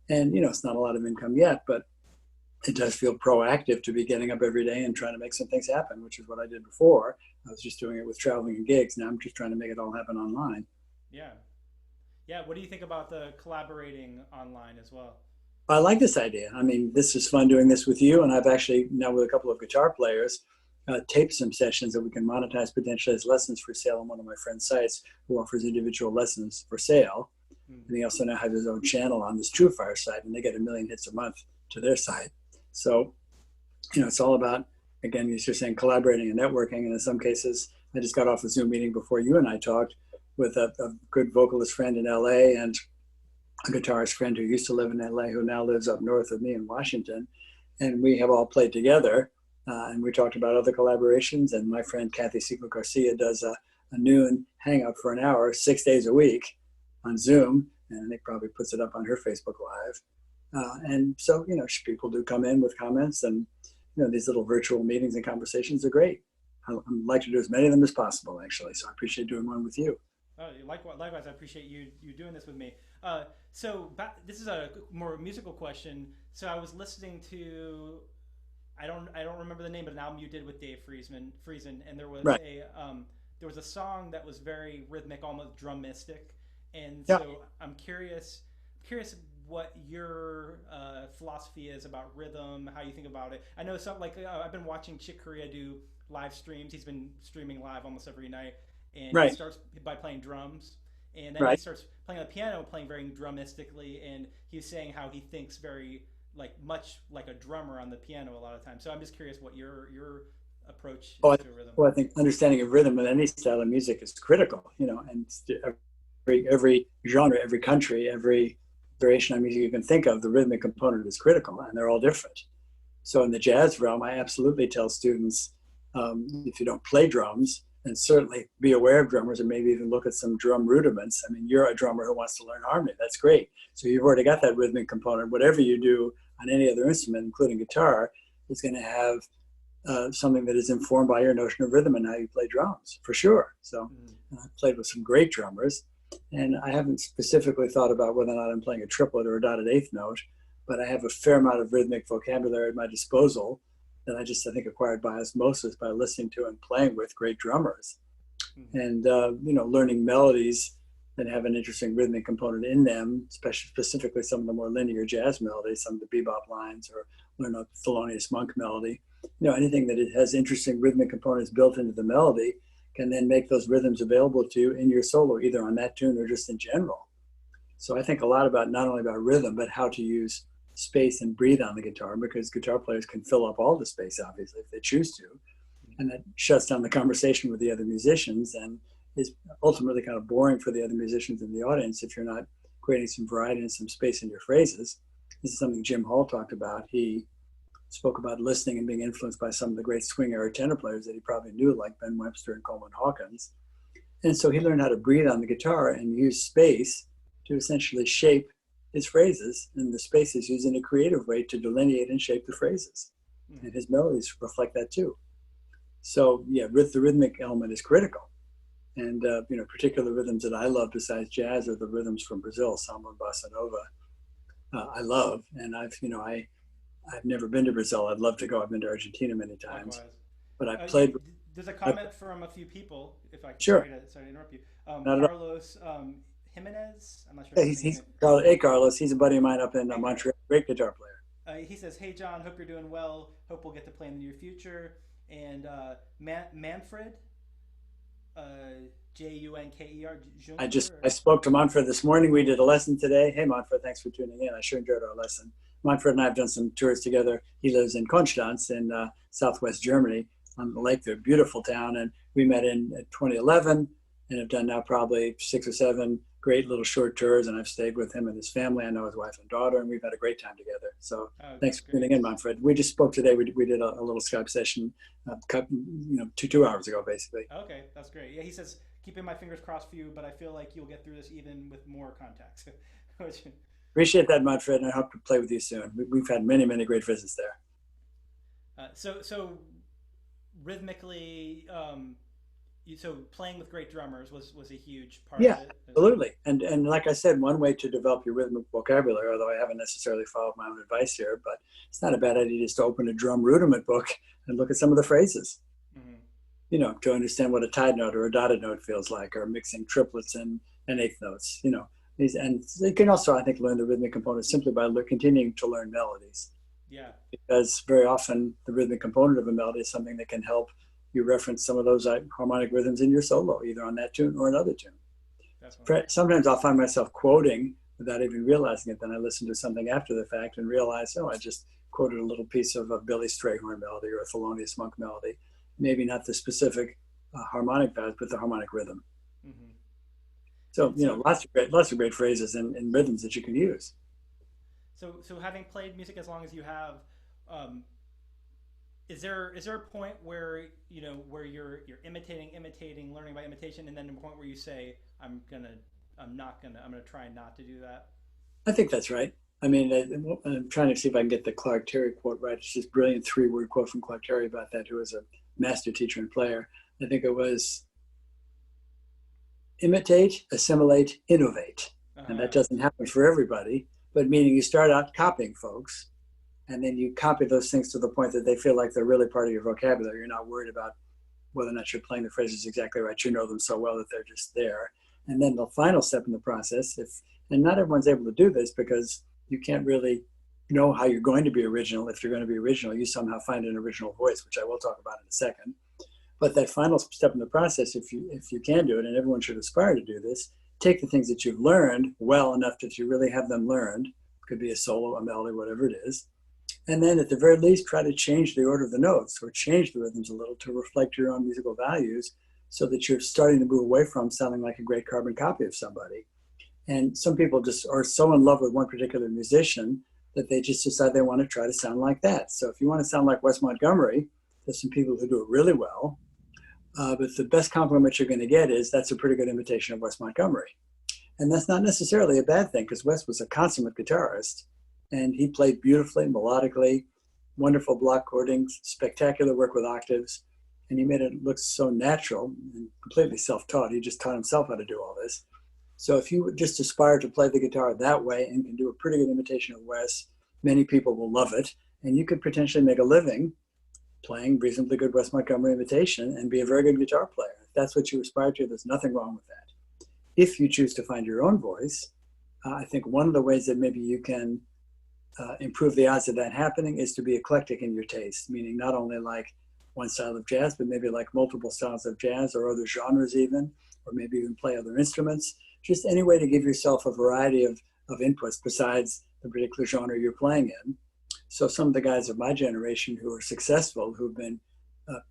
And, it's not a lot of income yet, but it does feel proactive to be getting up every day and trying to make some things happen, which is what I did before. I was just doing it with traveling and gigs. Now I'm just trying to make it all happen online. Yeah. What do you think about the collaborating online as well? I like this idea. I mean, this is fun doing this with you. And I've actually, now with a couple of guitar players, taped some sessions that we can monetize potentially as lessons for sale on one of my friend's sites who offers individual lessons for sale. Mm-hmm. And he also now has his own channel on this TrueFire site, and they get 1 million hits a month to their site. So, it's all about, again, you're saying collaborating and networking. And in some cases, I just got off a Zoom meeting before you and I talked with a good vocalist friend in LA and a guitarist friend who used to live in LA who now lives up north of me in Washington. And we have all played together and we talked about other collaborations. And my friend Kathy Sequel Garcia does a noon hangout for an hour, 6 days a week on Zoom. And I think probably puts it up on her Facebook Live. And so, people do come in with comments and, these little virtual meetings and conversations are great. I'd like to do as many of them as possible, actually. So I appreciate doing one with you. Likewise, I appreciate you doing this with me. This is a more musical question. So I was listening to, I don't remember the name, but an album you did with Dave Friesen, and there was there was a song that was very rhythmic, almost drumistic, and so I'm curious what your philosophy is about rhythm, how you think about it. I know I've been watching Chick Corea do live streams. He's been streaming live almost every night. And he starts by playing drums, and then he starts playing the piano, playing very drumistically, and he's saying how he thinks very much like a drummer on the piano a lot of times. So I'm just curious what your approach is to rhythm. Well, I think understanding of rhythm in any style of music is critical, and every genre, every country, every variation of music you can think of, the rhythmic component is critical, and they're all different. So in the jazz realm, I absolutely tell students, if you don't play drums, and certainly be aware of drummers and maybe even look at some drum rudiments. I mean, you're a drummer who wants to learn harmony. That's great. So you've already got that rhythmic component. Whatever you do on any other instrument, including guitar, is going to have something that is informed by your notion of rhythm and how you play drums, for sure. So I've played with some great drummers, and I haven't specifically thought about whether or not I'm playing a triplet or a dotted eighth note, but I have a fair amount of rhythmic vocabulary at my disposal that I think acquired by osmosis by listening to and playing with great drummers, and learning melodies that have an interesting rhythmic component in them, especially specifically some of the more linear jazz melodies, some of the bebop lines, or learn a Thelonious Monk melody. Anything that it has interesting rhythmic components built into the melody can then make those rhythms available to you in your solo, either on that tune or just in general. So I think a lot about not only about rhythm, but how to use space and breathe on the guitar, because guitar players can fill up all the space, obviously, if they choose to. And that shuts down the conversation with the other musicians and is ultimately kind of boring for the other musicians in the audience if you're not creating some variety and some space in your phrases. This is something Jim Hall talked about. He spoke about listening and being influenced by some of the great swing era tenor players that he probably knew, like Ben Webster and Coleman Hawkins. And so he learned how to breathe on the guitar and use space to essentially shape his phrases, and the space is used in a creative way to delineate and shape the phrases. And his melodies reflect that too. So yeah, the rhythmic element is critical. And particular rhythms that I love besides jazz are the rhythms from Brazil, samba and bossa nova. I love, and I've never been to Brazil. I'd love to go. I've been to Argentina many times. Likewise. But I played. There's a comment from a few people. If I can, Sure. Sorry to interrupt you. Not at all. Carlos Jimenez. I'm not sure. Yeah, he's Carlos. He's a buddy of mine up in Montreal. Great guitar player. He says, "Hey John, hope you're doing well. Hope we'll get to play in the near future." And Manfred, Junker. I spoke to Manfred this morning. We did a lesson today. Hey Manfred, thanks for tuning in. I sure enjoyed our lesson. Manfred and I have done some tours together. He lives in Konstanz in southwest Germany on the lake. They're a beautiful town, and we met in 2011 and have done now probably 6 or 7 great little short tours, and I've stayed with him and his family. I know his wife and daughter, and we've had a great time together. So thanks for tuning in, Manfred. We just spoke today. We did a little Skype session, 2 hours ago, basically. Okay, that's great. Yeah, he says, keeping my fingers crossed for you, but I feel like you'll get through this even with more contacts. Appreciate that, Manfred, and I hope to play with you soon. We've had many, many great visits there. So rhythmically, so playing with great drummers was a huge part of it. Absolutely. And like I said, one way to develop your rhythmic vocabulary, although I haven't necessarily followed my own advice here, but it's not a bad idea just to open a drum rudiment book and look at some of the phrases. Mm-hmm. To understand what a tied note or a dotted note feels like, or mixing triplets and eighth notes, and you can also, I think, learn the rhythmic component simply by continuing to learn melodies. Yeah. Because very often the rhythmic component of a melody is something that can help you reference some of those harmonic rhythms in your solo, either on that tune or another tune. Sometimes I'll find myself quoting without even realizing it. Then I listen to something after the fact and realize, I just quoted a little piece of a Billy Strayhorn melody or a Thelonious Monk melody. Maybe not the specific harmonic values, but the harmonic rhythm. Mm-hmm. So, lots of great phrases and rhythms that you can use. So having played music as long as you have, is there a point where you're imitating, learning by imitation, and then a point where you say, I'm gonna try not to do that? I think that's right. I mean, I'm trying to see if I can get the Clark Terry quote right. It's this brilliant 3-word quote from Clark Terry about that, who was a master teacher and player. I think it was imitate, assimilate, innovate. And that doesn't happen for everybody, but meaning you start out copying folks, and then you copy those things to the point that they feel like they're really part of your vocabulary. You're not worried about whether or not you're playing the phrases exactly right. You know them so well that they're just there. And then the final step in the process, and not everyone's able to do this because you can't really know how you're going to be original. If you're going to be original, you somehow find an original voice, which I will talk about in a second. But that final step in the process, if you can do it, and everyone should aspire to do this, take the things that you've learned well enough that you really have them learned. Could be a solo, a melody, whatever it is. And then at the very least, try to change the order of the notes or change the rhythms a little to reflect your own musical values so that you're starting to move away from sounding like a great carbon copy of somebody. And some people just are so in love with one particular musician that they just decide they want to try to sound like that. So if you want to sound like Wes Montgomery, there's some people who do it really well. But the best compliment you're going to get is that's a pretty good imitation of Wes Montgomery. And that's not necessarily a bad thing because Wes was a consummate guitarist and he played beautifully, melodically, wonderful block chording, spectacular work with octaves. And he made it look so natural and completely self-taught. He just taught himself how to do all this. So if you just aspire to play the guitar that way and can do a pretty good imitation of Wes, many people will love it. And you could potentially make a living playing reasonably good Wes Montgomery imitation and be a very good guitar player. If that's what you aspire to, there's nothing wrong with that. If you choose to find your own voice, I think one of the ways that maybe you can improve the odds of that happening is to be eclectic in your taste, meaning not only like one style of jazz, but maybe like multiple styles of jazz or other genres even, or maybe even play other instruments. Just any way to give yourself a variety of inputs besides the particular genre you're playing in. So some of the guys of my generation who are successful, who've been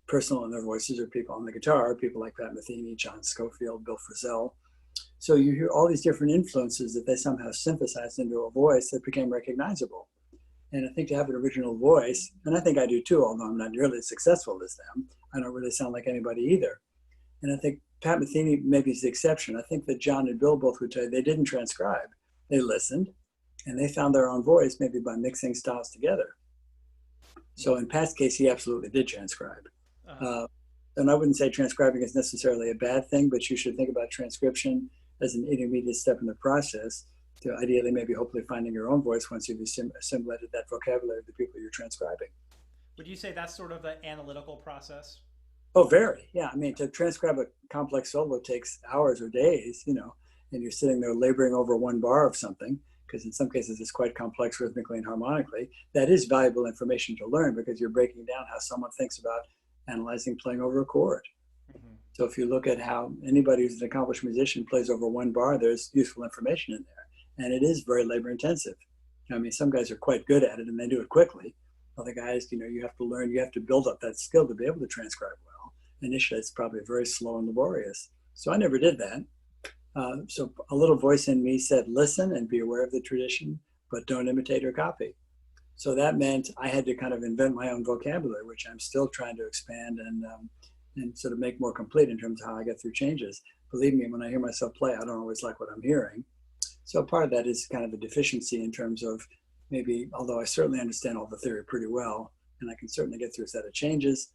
personal in their voices, are people on the guitar, people like Pat Metheny, John Scofield, Bill Frisell. So you hear all these different influences that they somehow synthesized into a voice that became recognizable. And I think to have an original voice, and I think I do too, although I'm not nearly as successful as them, I don't really sound like anybody either. And I think Pat Metheny maybe is the exception. I think that John and Bill both would tell you they didn't transcribe. They listened, and they found their own voice maybe by mixing styles together. So in Pat's case, he absolutely did transcribe. And I wouldn't say transcribing is necessarily a bad thing, but you should think about transcription as an intermediate step in the process to ideally maybe hopefully finding your own voice once you've assimilated that vocabulary of the people you're transcribing. Would you say that's sort of the analytical process? Oh, very. Yeah. I mean, to transcribe a complex solo takes hours or days, you know, and you're sitting there laboring over one bar of something, because in some cases it's quite complex rhythmically and harmonically. That is valuable information to learn because you're breaking down how someone thinks about analyzing playing over a chord. Mm-hmm. So if you look at how anybody who's an accomplished musician plays over one bar, there's useful information in there. And it is very labor intensive. I mean, some guys are quite good at it and they do it quickly. Other guys, you know, you have to learn, you have to build up that skill to be able to transcribe well. Initially, it's probably very slow and laborious. So I never did that. So a little voice in me said, listen and be aware of the tradition, but don't imitate or copy. So that meant I had to kind of invent my own vocabulary, which I'm still trying to expand and sort of make more complete in terms of how I get through changes. Believe me, when I hear myself play, I don't always like what I'm hearing. So part of that is kind of a deficiency in terms of maybe, although I certainly understand all the theory pretty well, and I can certainly get through a set of changes,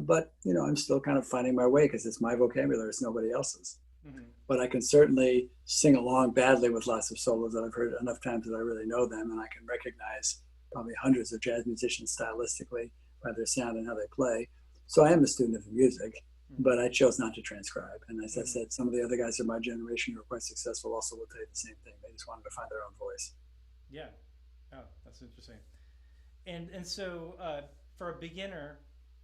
but, you know, I'm still kind of finding my way because it's my vocabulary, it's nobody else's. Mm-hmm. But I can certainly sing along badly with lots of solos that I've heard enough times that I really know them, and I can recognize probably hundreds of jazz musicians stylistically by their sound and how they play. So I am a student of the music, mm-hmm. but I chose not to transcribe. And as I said, some of the other guys of my generation who are quite successful also will tell you the same thing. They just wanted to find their own voice. Yeah. Oh, that's interesting. And so for a beginner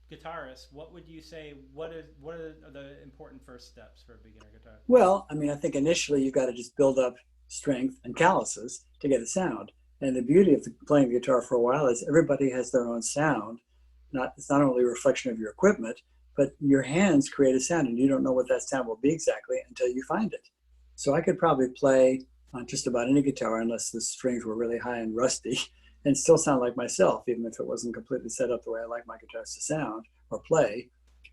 guitarist, what would you say, what are the important first steps for a beginner guitarist? Well, I mean, I think initially you've got to just build up strength and calluses to get a sound. And the beauty of playing the guitar for a while is everybody has their own sound. It's not only a reflection of your equipment, but your hands create a sound and you don't know what that sound will be exactly until you find it. So I could probably play on just about any guitar unless the strings were really high and rusty and still sound like myself, even if it wasn't completely set up the way I like my guitars to sound or play.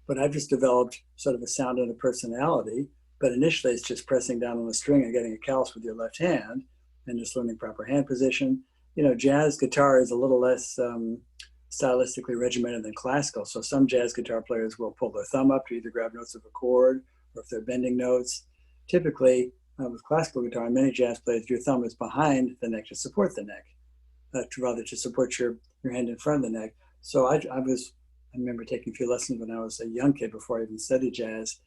But I've just developed sort of a sound and a personality. But initially it's just pressing down on the string and getting a callus with your left hand and just learning proper hand position. You know, jazz guitar is a little less stylistically regimented than classical. So some jazz guitar players will pull their thumb up to either grab notes of a chord or if they're bending notes. Typically, with classical guitar, many jazz players, your thumb is behind the neck to support the neck, rather to support your hand in front of the neck. So I remember taking a few lessons when I was a young kid before I even studied jazz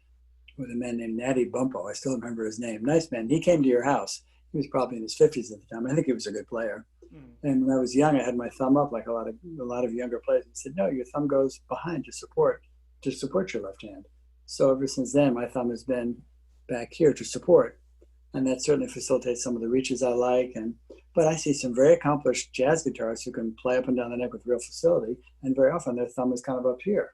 with a man named Natty Bumpo. I still remember his name. Nice man. He came to your house. He was probably in his 50s at the time. I think he was a good player. And when I was young, I had my thumb up like a lot of younger players. He said, no, your thumb goes behind to support your left hand. So ever since then, my thumb has been back here to support. And that certainly facilitates some of the reaches I like. But I see some very accomplished jazz guitarists who can play up and down the neck with real facility. And very often their thumb is kind of up here.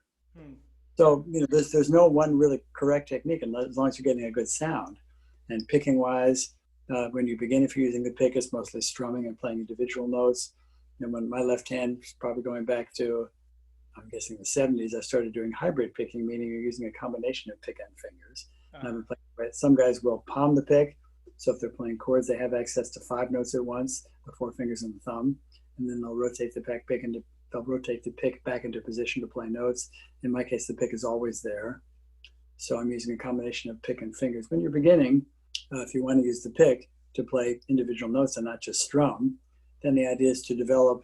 So, you know, there's no one really correct technique as long as you're getting a good sound. And picking wise, when you begin, if you're using the pick, it's mostly strumming and playing individual notes. And when my left hand is probably going back to, I'm guessing the 70s, I started doing hybrid picking, meaning you're using a combination of pick and fingers. And I've been playing, right? Some guys will palm the pick. So if they're playing chords, they have access to 5 notes at once, the 4 fingers and the thumb. And then they'll rotate the pick back into position to play notes. In my case, the pick is always there. So I'm using a combination of pick and fingers. When you're beginning, if you want to use the pick to play individual notes and not just strum, then the idea is to develop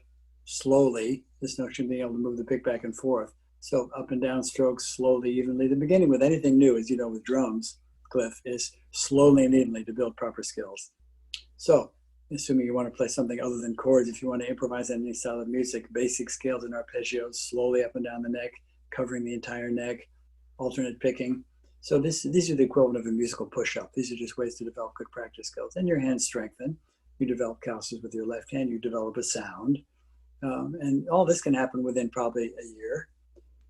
slowly, this notion of being able to move the pick back and forth. So up and down strokes, slowly, evenly. The beginning with anything new, as you know, with drums, Cliff, is slowly and evenly to build proper skills. So assuming you want to play something other than chords, if you want to improvise any style of music, basic scales and arpeggios, slowly up and down the neck, covering the entire neck, alternate picking. So these are the equivalent of a musical push-up. These are just ways to develop good practice skills. And your hands strengthen. You develop calluses with your left hand. You develop a sound. And all this can happen within probably a year.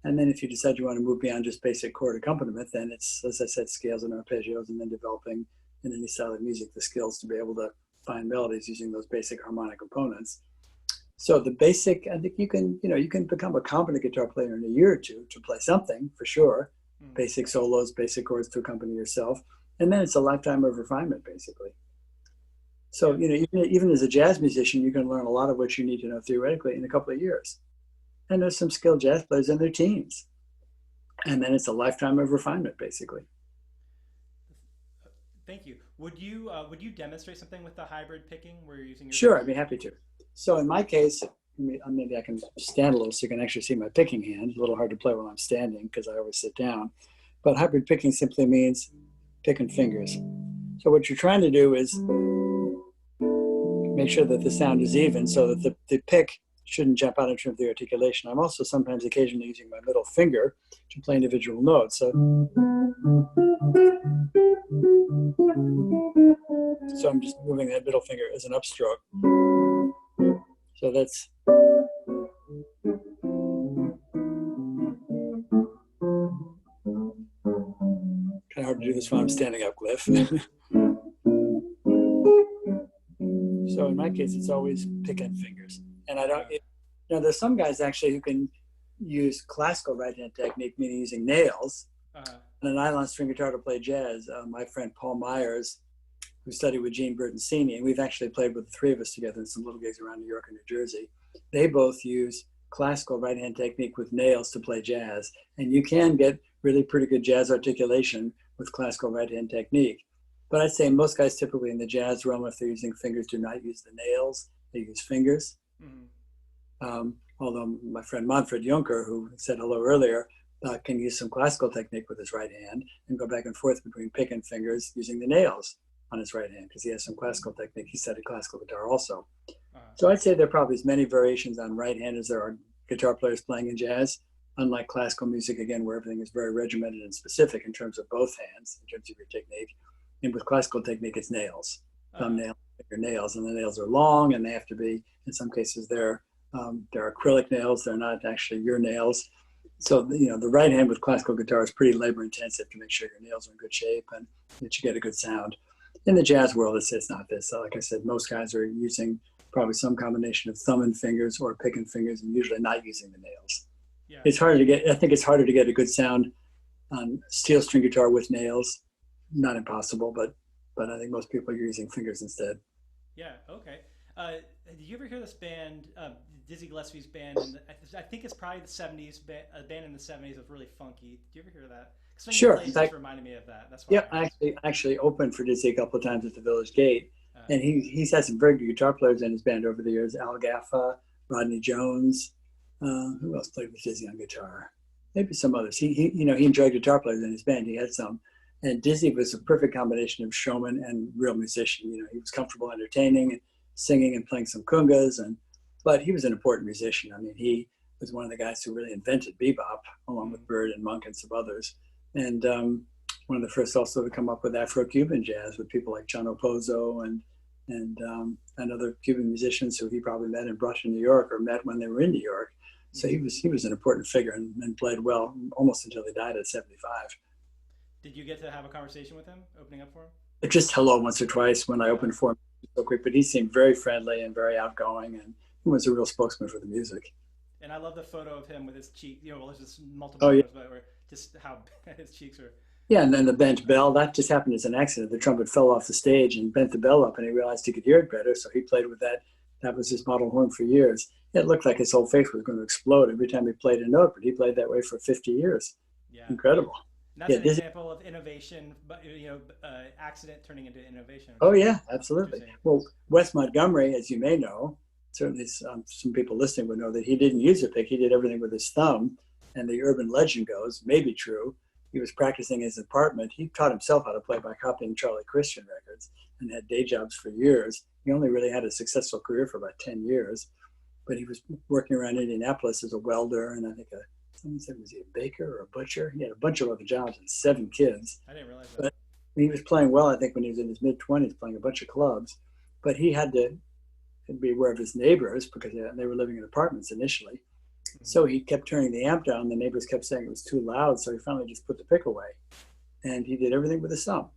And then if you decide you want to move beyond just basic chord accompaniment, then it's, as I said, scales and arpeggios, and then developing in any style of music the skills to be able to find melodies using those basic harmonic components. So the basic, I think you can become a competent guitar player in a year or two to play something for sure. Basic solos, basic chords to accompany yourself. And then it's a lifetime of refinement, basically. So, even as a jazz musician, you can learn a lot of what you need to know theoretically in a couple of years. And there's some skilled jazz players in their teens. And then it's a lifetime of refinement, basically. Thank you. Would you demonstrate something with the hybrid picking where you're using your Sure, I'd be happy to. So in my case, maybe I can stand a little so you can actually see my picking hand. It's a little hard to play while I'm standing because I always sit down. But hybrid picking simply means picking fingers. So what you're trying to do is make sure that the sound is even so that the pick shouldn't jump out in terms of the articulation. I'm also sometimes occasionally using my middle finger to play individual notes. So I'm just moving that middle finger as an upstroke. So that's kind of hard to do this while I'm standing up, Cliff. So in my case, it's always picking fingers. And there's some guys actually who can use classical right hand technique, meaning using nails, and a nylon string guitar to play jazz. My friend Paul Myers, who studied with Gene Bertoncini, and we've actually played with the three of us together in some little gigs around New York and New Jersey. They both use classical right hand technique with nails to play jazz. And you can get really pretty good jazz articulation with classical right hand technique. But I'd say most guys typically in the jazz realm, if they're using fingers, do not use the nails, they use fingers. Although my friend Manfred Juncker, who said hello earlier, can use some classical technique with his right hand and go back and forth between pick and fingers using the nails on his right hand because he has some classical technique. He studied classical guitar also. So I'd say there are probably as many variations on right hand as there are guitar players playing in jazz, unlike classical music, again, where everything is very regimented and specific in terms of both hands, in terms of your technique. And with classical technique, it's nails, thumbnail, finger nails, and the nails are long, and they have to be, in some cases, they're acrylic nails. They're not actually your nails. So, the right hand with classical guitar is pretty labor intensive to make sure your nails are in good shape and that you get a good sound. In the jazz world, it's not this. Like I said, most guys are using probably some combination of thumb and fingers or pick and fingers, and usually not using the nails. Yeah. I think it's harder to get a good sound on steel string guitar with nails. Not impossible, but I think most people are using fingers instead. Yeah, okay. Did you ever hear this band, Dizzy Gillespie's band? I think it's probably the 70s, a band in the 70s was really funky. Did you ever hear that? Sure. In fact, reminded me of that. That's why. Yeah, I actually opened for Dizzy a couple of times at the Village Gate. And he's had some very good guitar players in his band over the years. Al Gaffa, Rodney Jones. Who else played with Dizzy on guitar? Maybe some others. He enjoyed guitar players in his band. He had some. And Dizzy was a perfect combination of showman and real musician. He was comfortable entertaining and singing and playing some congas, but he was an important musician. I mean, he was one of the guys who really invented bebop, along with Bird and Monk and some others. And one of the first also to come up with Afro-Cuban jazz with people like John Opozo and other Cuban musicians who he probably met and brought to New York or met when they were in New York. So he was an important figure and played well almost until he died at 75. Did you get to have a conversation with him, opening up for him? Just hello once or twice when I opened for him so quick, but he seemed very friendly and very outgoing, and he was a real spokesman for the music. And I love the photo of him with his cheek, there's just multiple photos, but just how his cheeks are. Yeah, and then the bent bell, that just happened as an accident. The trumpet fell off the stage and bent the bell up, and he realized he could hear it better, so he played with that. That was his model horn for years. It looked like his whole face was going to explode every time he played a note, but he played that way for 50 years. Yeah. Incredible. And that's an example of innovation, but accident turning into innovation. Oh yeah, absolutely. Well, Wes Montgomery, as you may know, certainly some people listening would know that he didn't use a pick. He did everything with his thumb. And the urban legend goes, maybe true, he was practicing in his apartment. He taught himself how to play by copying Charlie Christian records and had day jobs for years. He only really had a successful career for about 10 years. But he was working around Indianapolis as a welder, and I think someone said, was he a baker or a butcher? He had a bunch of other jobs and 7 kids. I didn't realize that. But he was playing well, I think, when he was in his mid-20s, playing a bunch of clubs. But he had to be aware of his neighbors because they were living in apartments initially. Mm-hmm. So he kept turning the amp down. The neighbors kept saying it was too loud, so he finally just put the pick away. And he did everything with his thumb.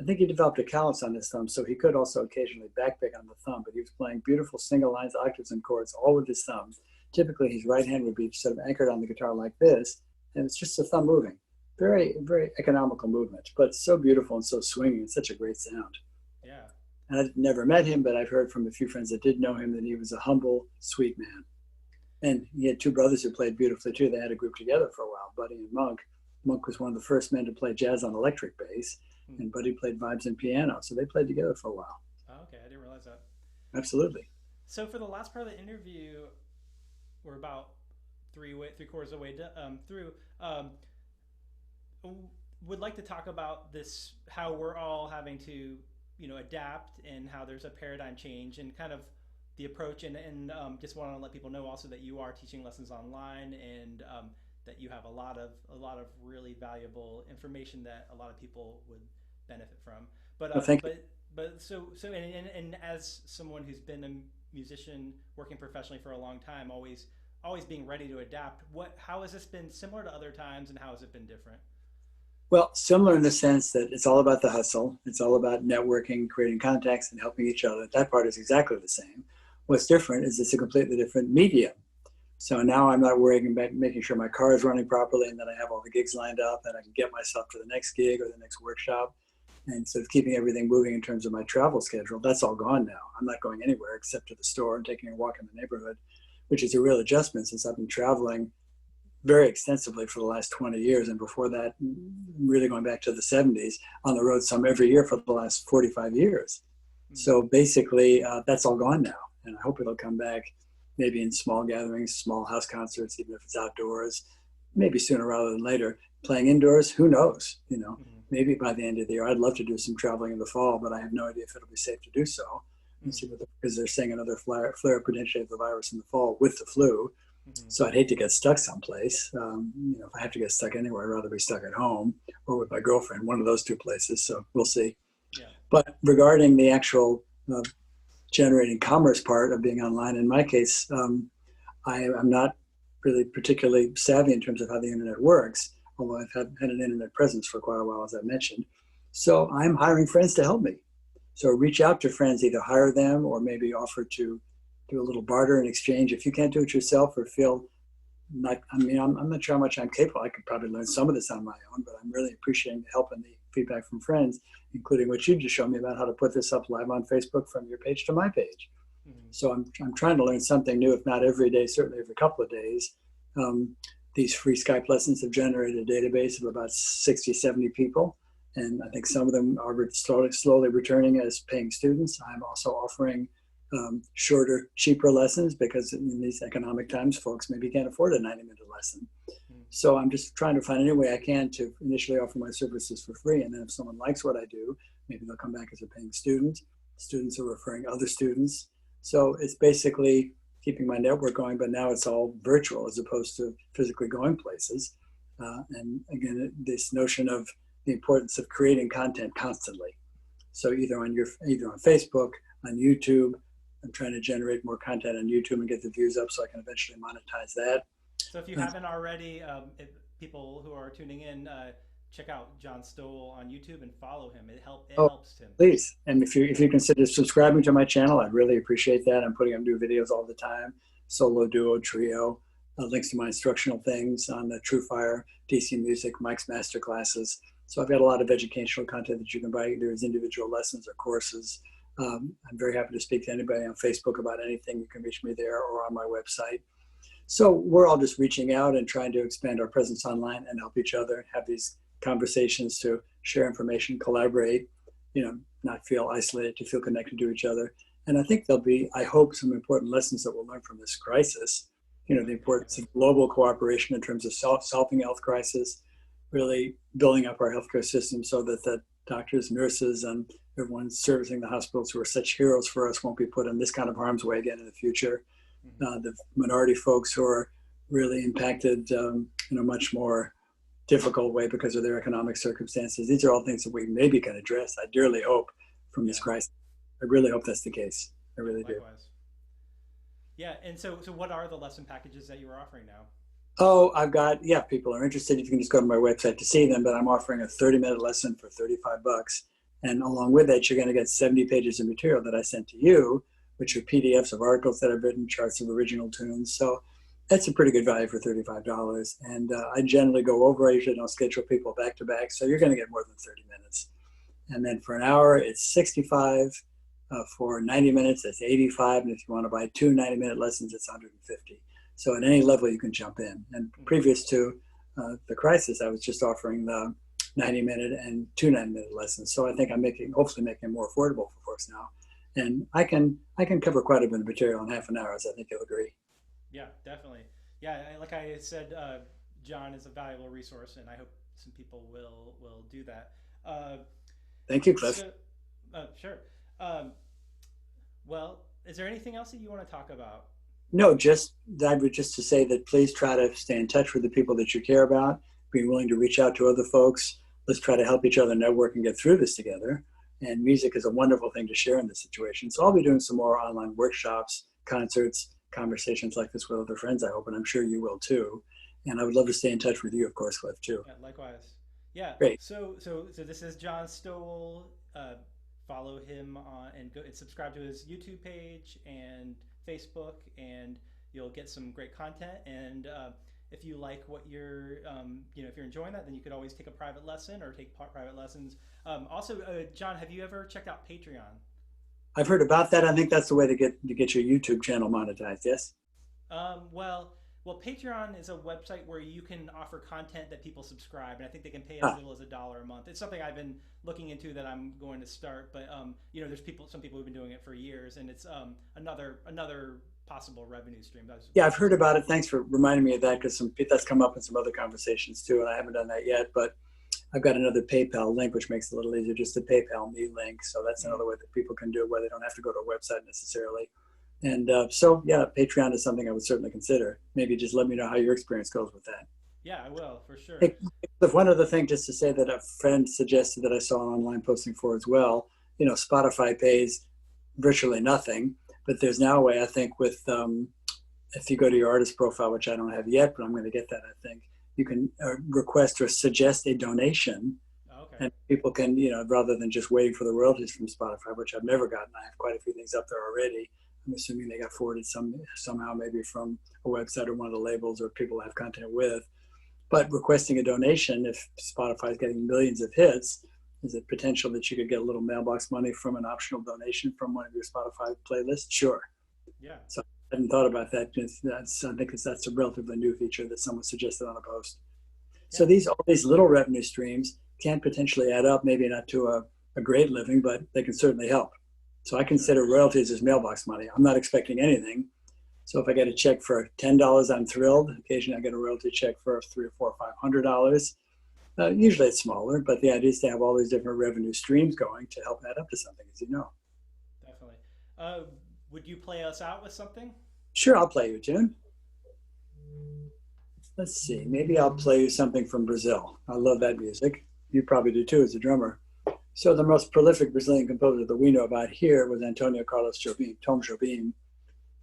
I think he developed a callus on his thumb, so he could also occasionally backpick on the thumb, but he was playing beautiful single lines, octaves, and chords, all with his thumbs. Typically, his right hand would be sort of anchored on the guitar like this, and it's just the thumb moving. Very, very economical movement, but so beautiful and so swinging and such a great sound. Yeah. And I've never met him, but I've heard from a few friends that did know him that he was a humble, sweet man. And he had 2 brothers who played beautifully too. They had a group together for a while, Buddy and Monk. Monk was one of the first men to play jazz on electric bass, and Buddy played vibes and piano. So they played together for a while. Oh, okay. I didn't realize that. Absolutely. So for the last part of the interview, we're about three-quarters of the way through. Would like to talk about this, how we're all having to, adapt, and how there's a paradigm change and kind of the approach. And just want to let people know also that you are teaching lessons online, and that you have a lot of really valuable information that a lot of people would benefit from. But and as someone who's been a musician working professionally for a long time, always being ready to adapt, how has this been similar to other times, and how has it been different? Well, similar in the sense that it's all about the hustle. It's all about networking, creating contacts, and helping each other. That part is exactly the same. What's different is it's a completely different medium. So now I'm not worrying about making sure my car is running properly and that I have all the gigs lined up and I can get myself to the next gig or the next workshop. And so keeping everything moving in terms of my travel schedule, that's all gone now. I'm not going anywhere except to the store and taking a walk in the neighborhood, which is a real adjustment since I've been traveling very extensively for the last 20 years. And before that, really going back to the 70s, on the road some every year for the last 45 years. So basically, that's all gone now. And I hope it'll come back maybe in small gatherings, small house concerts, even if it's outdoors, maybe sooner rather than later. Playing indoors, who knows? Maybe by the end of the year. I'd love to do some traveling in the fall, but I have no idea if it'll be safe to do so. Because they're saying another flare potentially of the virus in the fall with the flu. So I'd hate to get stuck someplace. If I have to get stuck anywhere, I'd rather be stuck at home or with my girlfriend, one of those 2 places. So we'll see. Yeah. But regarding the actual generating commerce part of being online, in my case, I'm not really particularly savvy in terms of how the internet works, although I've had an internet presence for quite a while, as I mentioned. So I'm hiring friends to help me. So reach out to friends, either hire them or maybe offer to do a little barter in exchange. If you can't do it yourself or feel I'm not sure how much I'm capable. I could probably learn some of this on my own, but I'm really appreciating the help and the feedback from friends, including what you just showed me about how to put this up live on Facebook from your page to my page. So I'm trying to learn something new, if not every day, certainly every couple of days. These free Skype lessons have generated a database of about 60, 70 people. And I think some of them are slowly returning as paying students. I'm also offering shorter, cheaper lessons because in these economic times, folks maybe can't afford a 90-minute lesson. So I'm just trying to find any way I can to initially offer my services for free. And then if someone likes what I do, maybe they'll come back as a paying student. Students are referring other students. So it's basically keeping my network going, but now it's all virtual as opposed to physically going places. And again, this notion of the importance of creating content constantly. So either on Facebook, on YouTube. I'm trying to generate more content on YouTube and get the views up so I can eventually monetize that. So if you haven't already, if people who are tuning in, check out John Stowell on YouTube and follow him. It helps him. Please. And if you consider subscribing to my channel, I'd really appreciate that. I'm putting up new videos all the time, solo, duo, trio, links to my instructional things on the TrueFire, DC Music, Mike's Masterclasses. So I've got a lot of educational content that you can buy either as individual lessons or courses. I'm very happy to speak to anybody on Facebook about anything. You can reach me there or on my website. So we're all just reaching out and trying to expand our presence online and help each other, have these conversations to share information, collaborate, not feel isolated, to feel connected to each other. And I think there'll be, I hope, some important lessons that we'll learn from this crisis. You know, the importance of global cooperation in terms of solving health crisis, really building up our healthcare system so that the doctors, nurses, and everyone servicing the hospitals who are such heroes for us won't be put in this kind of harm's way again in the future. The minority folks who are really impacted in a much more difficult way because of their economic circumstances. These are all things that we maybe can address. I dearly hope from this crisis. I really hope that's the case. I really do. Yeah, and so what are the lesson packages that you are offering now? Oh, I've got, yeah, people are interested. You can just go to my website to see them, but I'm offering a 30-minute lesson for $35. And along with that, you're going to get 70 pages of material that I sent to you, which are PDFs of articles that I've written, charts of original tunes. So that's a pretty good value for $35. And I generally go over. I usually don't schedule people back to back. So you're going to get more than 30 minutes. And then for an hour, it's 65. For 90 minutes, it's 85. And if you want to buy two 90-minute lessons, it's 150. So at any level, you can jump in. And previous to the crisis, I was just offering the 90-minute and two 90-minute lessons. So I think I'm hopefully making it more affordable for folks now. And I can cover quite a bit of material in half an hour, as I think you'll agree. Yeah, definitely. Yeah, like I said, John is a valuable resource, and I hope some people will do that. Thank you, Clif. Sure. Well, is there anything else that you want to talk about? No, I would just to say that please try to stay in touch with the people that you care about, being willing to reach out to other folks. Let's try to help each other network and get through this together. And music is a wonderful thing to share in this situation. So I'll be doing some more online workshops, concerts, conversations like this with other friends, I hope, and I'm sure you will too. And I would love to stay in touch with you, of course, Clif, too. Yeah, likewise. Yeah. Great. So this is John Stowell. Follow him on and go and subscribe to his YouTube page and Facebook, and you'll get some great content. And if you like what you're, if you're enjoying that, then you could always take a private lesson or take private lessons. Also, John, have you ever checked out Patreon? I've heard about that. I think that's the way to get your YouTube channel monetized. Yes. Well, Patreon is a website where you can offer content that people subscribe, and I think they can pay as little as $1 a month. It's something I've been looking into that I'm going to start, but there's some people who've been doing it for years, and it's another possible revenue stream. Yeah, I've heard about it. Thanks for reminding me of that, because that's come up in some other conversations too, and I haven't done that yet. But I've got another PayPal link, which makes it a little easier, just a PayPal me link. So that's another way that people can do it, where they don't have to go to a website necessarily. And so, yeah, Patreon is something I would certainly consider. Maybe just let me know how your experience goes with that. Yeah, I will, for sure. Hey, one other thing, just to say that a friend suggested that I saw an online posting for as well. Spotify pays virtually nothing, but there's now a way, I think, with if you go to your artist profile, which I don't have yet, but I'm going to get that, I think, you can request or suggest a donation. Okay. And people can, rather than just waiting for the royalties from Spotify, which I've never gotten. I have quite a few things up there already. I'm assuming they got forwarded somehow, maybe from a website or one of the labels or people I have content with. But requesting a donation, if Spotify is getting millions of hits, is it potential that you could get a little mailbox money from an optional donation from one of your Spotify playlists? Sure. Yeah. So I hadn't thought about that. I think that's a relatively new feature that someone suggested on a post. Yeah. So all these little revenue streams can potentially add up, maybe not to a great living, but they can certainly help. So I consider royalties as mailbox money. I'm not expecting anything. So if I get a check for $10, I'm thrilled. Occasionally I get a royalty check for $300 or $400 or $500. Usually it's smaller, but the idea is to have all these different revenue streams going to help add up to something, as you know. Definitely. Would you play us out with something? Sure, I'll play you a tune. Let's see, maybe I'll play you something from Brazil. I love that music. You probably do too as a drummer. So the most prolific Brazilian composer that we know about here was Antonio Carlos Jobim, Tom Jobim,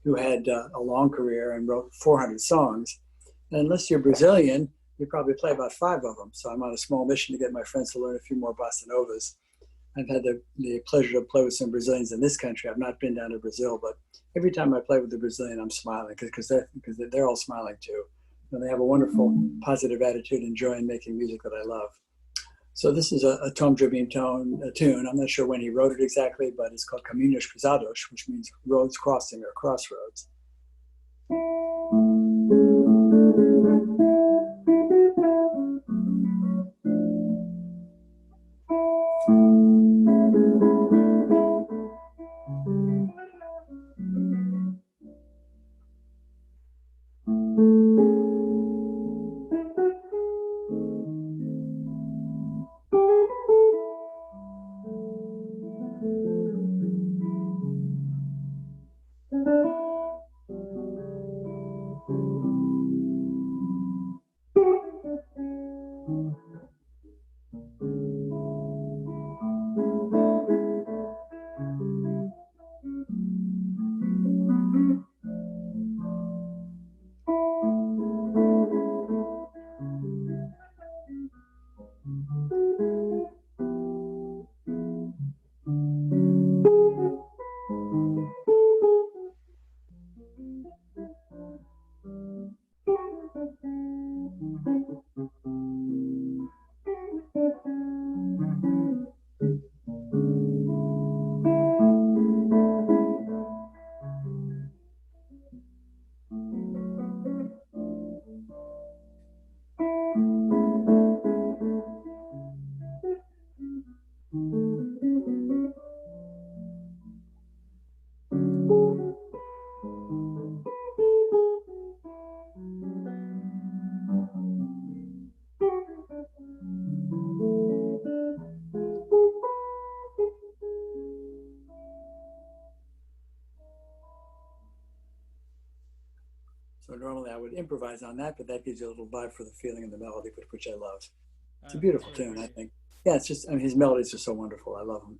who had a long career and wrote 400 songs. And unless you're Brazilian, you probably play about 5 of them. So I'm on a small mission to get my friends to learn a few more bossa novas. I've had the pleasure to play with some Brazilians in this country. I've not been down to Brazil, but every time I play with a Brazilian, I'm smiling because they're all smiling too. And they have a wonderful, positive attitude, enjoying making music that I love. So this is a Tom Jobim tune. I'm not sure when he wrote it exactly, but it's called Caminhos Cruzados, which means roads crossing or crossroads. normally I would improvise on that, but that gives you a little vibe for the feeling and the melody, which I love. It's a That's beautiful really tune, I great. think. Yeah, it's just, I mean, his melodies are so wonderful. I love them.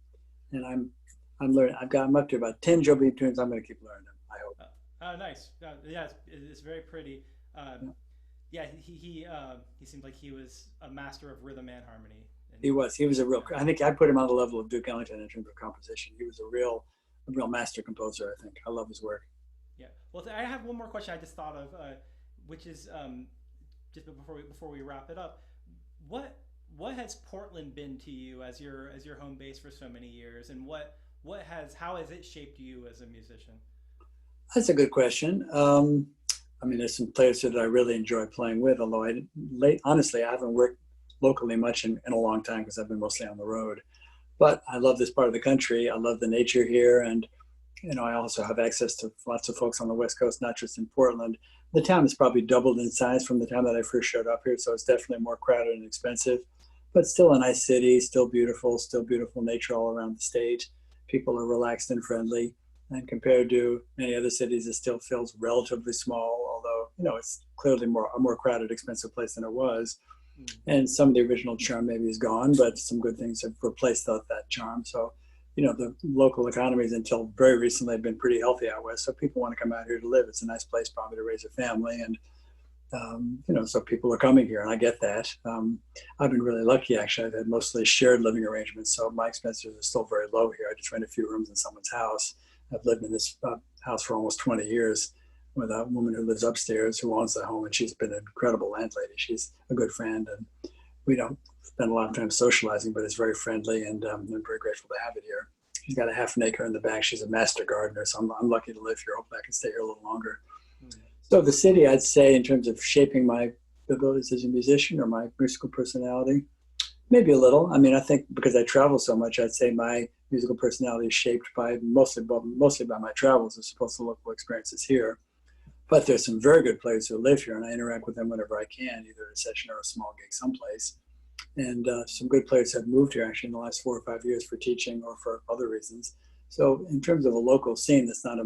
And I'm learning. I'm up to about 10 Joe Beebe tunes. I'm going to keep learning them, I hope. Oh, nice. Yeah, it's very pretty. Yeah. Yeah, he seemed like he was a master of rhythm and harmony. And He was a real, yeah, I think I put him on the level of Duke Ellington in terms of composition. He was a real master composer, I think. I love his work. yeah. Well, I have one more question I just thought of, which is just before we wrap it up. What what has Portland been to you as your home base for so many years, and what has how has it shaped you as a musician? That's a good question. I mean, there's some players here that I really enjoy playing with, although honestly, I haven't worked locally much in a long time because I've been mostly on the road. But I love this part of the country. I love the nature here. And, I also have access to lots of folks on the West Coast, not just in Portland. The town has probably doubled in size from the time that I first showed up here. So it's definitely more crowded and expensive, but still a nice city, still beautiful nature all around the state. People are relaxed and friendly. And compared to many other cities, it still feels relatively small, although, it's clearly a more crowded, expensive place than it was. Mm. And some of the original charm maybe is gone, but some good things have replaced that charm. So, the local economies until very recently have been pretty healthy out west. So people want to come out here to live. It's a nice place probably to raise a family. And, so people are coming here and I get that. I've been really lucky actually. I've had mostly shared living arrangements. So my expenses are still very low here. I just rent a few rooms in someone's house. I've lived in this house for almost 20 years with a woman who lives upstairs who owns the home, and she's been an incredible landlady. She's a good friend, and we don't spend a lot of time socializing, but it's very friendly, and I'm very grateful to have it here. She's got a half an acre in the back. She's a master gardener, so I'm lucky to live here. Hopefully I can stay here a little longer. Mm. So the city, I'd say, in terms of shaping my abilities as a musician or my musical personality, maybe a little. I mean, I think because I travel so much, I'd say my musical personality is shaped by mostly by my travels as opposed to local experiences here. But there's some very good players who live here, and I interact with them whenever I can, either a session or a small gig someplace. And some good players have moved here actually in the last 4 or 5 years for teaching or for other reasons. So in terms of a local scene that's not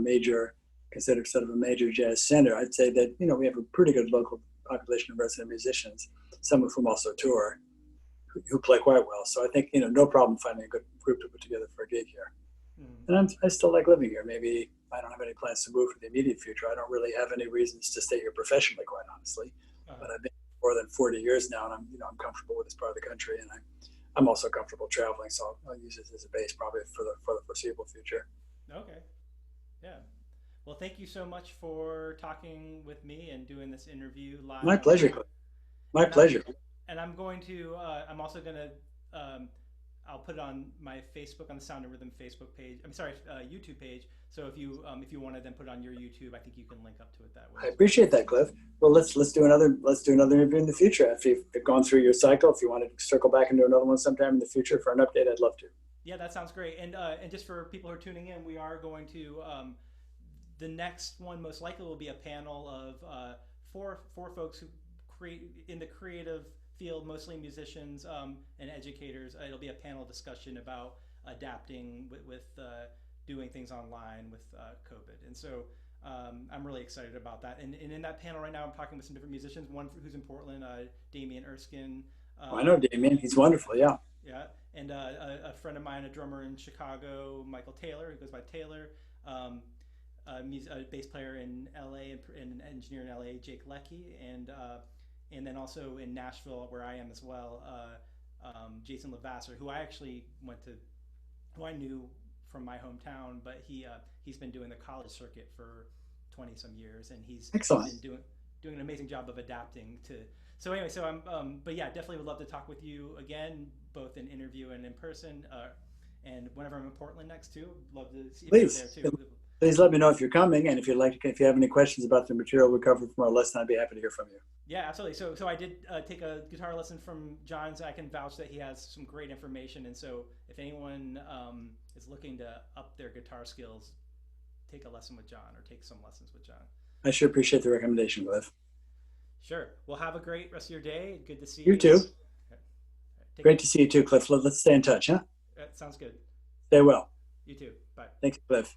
considered sort of a major jazz center, I'd say that, we have a pretty good local population of resident musicians, some of whom also tour, who play quite well. So I think, no problem finding a good group to put together for a gig here. Mm. And I still like living here. Maybe I don't have any plans to move for the immediate future. I don't really have any reasons to stay here professionally, quite honestly. But I've been here more than 40 years now, and I'm comfortable with this part of the country, and I'm also comfortable traveling. So I'll use it as a base probably for the foreseeable future. Okay. Yeah. Well, thank you so much for talking with me and doing this interview live My on pleasure, air. Cliff. My And I'm pleasure. and I'm going to I'm also going to I'll put it on my Facebook, on the Sound and Rhythm Facebook page. I'm sorry, YouTube page. So if you want to then put it on your YouTube, I think you can link up to it that way I as well. appreciate that, Cliff. Well, let's do another interview in the future after you've gone through your cycle. If you want to circle back and do another one sometime in the future for an update, I'd love to. Yeah, that sounds great. And just for people who are tuning in, we are going to the next one most likely will be a panel of four folks who create in the creative field, mostly musicians and educators. It'll be a panel discussion about adapting with doing things online with COVID. And so I'm really excited about that. And in that panel right now, I'm talking with some different musicians. One who's in Portland, Damien Erskine. I know Damien. He's wonderful. Yeah. Yeah, and a friend of mine, a drummer in Chicago, Michael Taylor, who goes by Taylor. A bass player in LA and an engineer in LA, Jake Leckie, and then also in Nashville, where I am as well, Jason Lavasser, who I actually who I knew from my hometown, but he's been doing the college circuit for 20 some years, and he's Excellent. been doing an amazing job of adapting to. So anyway, but yeah, definitely would love to talk with you again, both in interview and in person, and whenever I'm in Portland next too, love to see if you're Please. there too. Please let me know if you're coming, and if you have any questions about the material we covered from our lesson, I'd be happy to hear from you. Yeah, absolutely. So I did take a guitar lesson from John, so I can vouch that he has some great information. And so if anyone is looking to up their guitar skills, take a lesson with John or take some lessons with John. I sure appreciate the recommendation, Cliff. Sure. Well, have a great rest of your day. Good to see You you. too. Take Great care. to see you too, Cliff. Let's stay in touch, huh? Sounds good. Stay well. You too. Bye. Thanks, Cliff.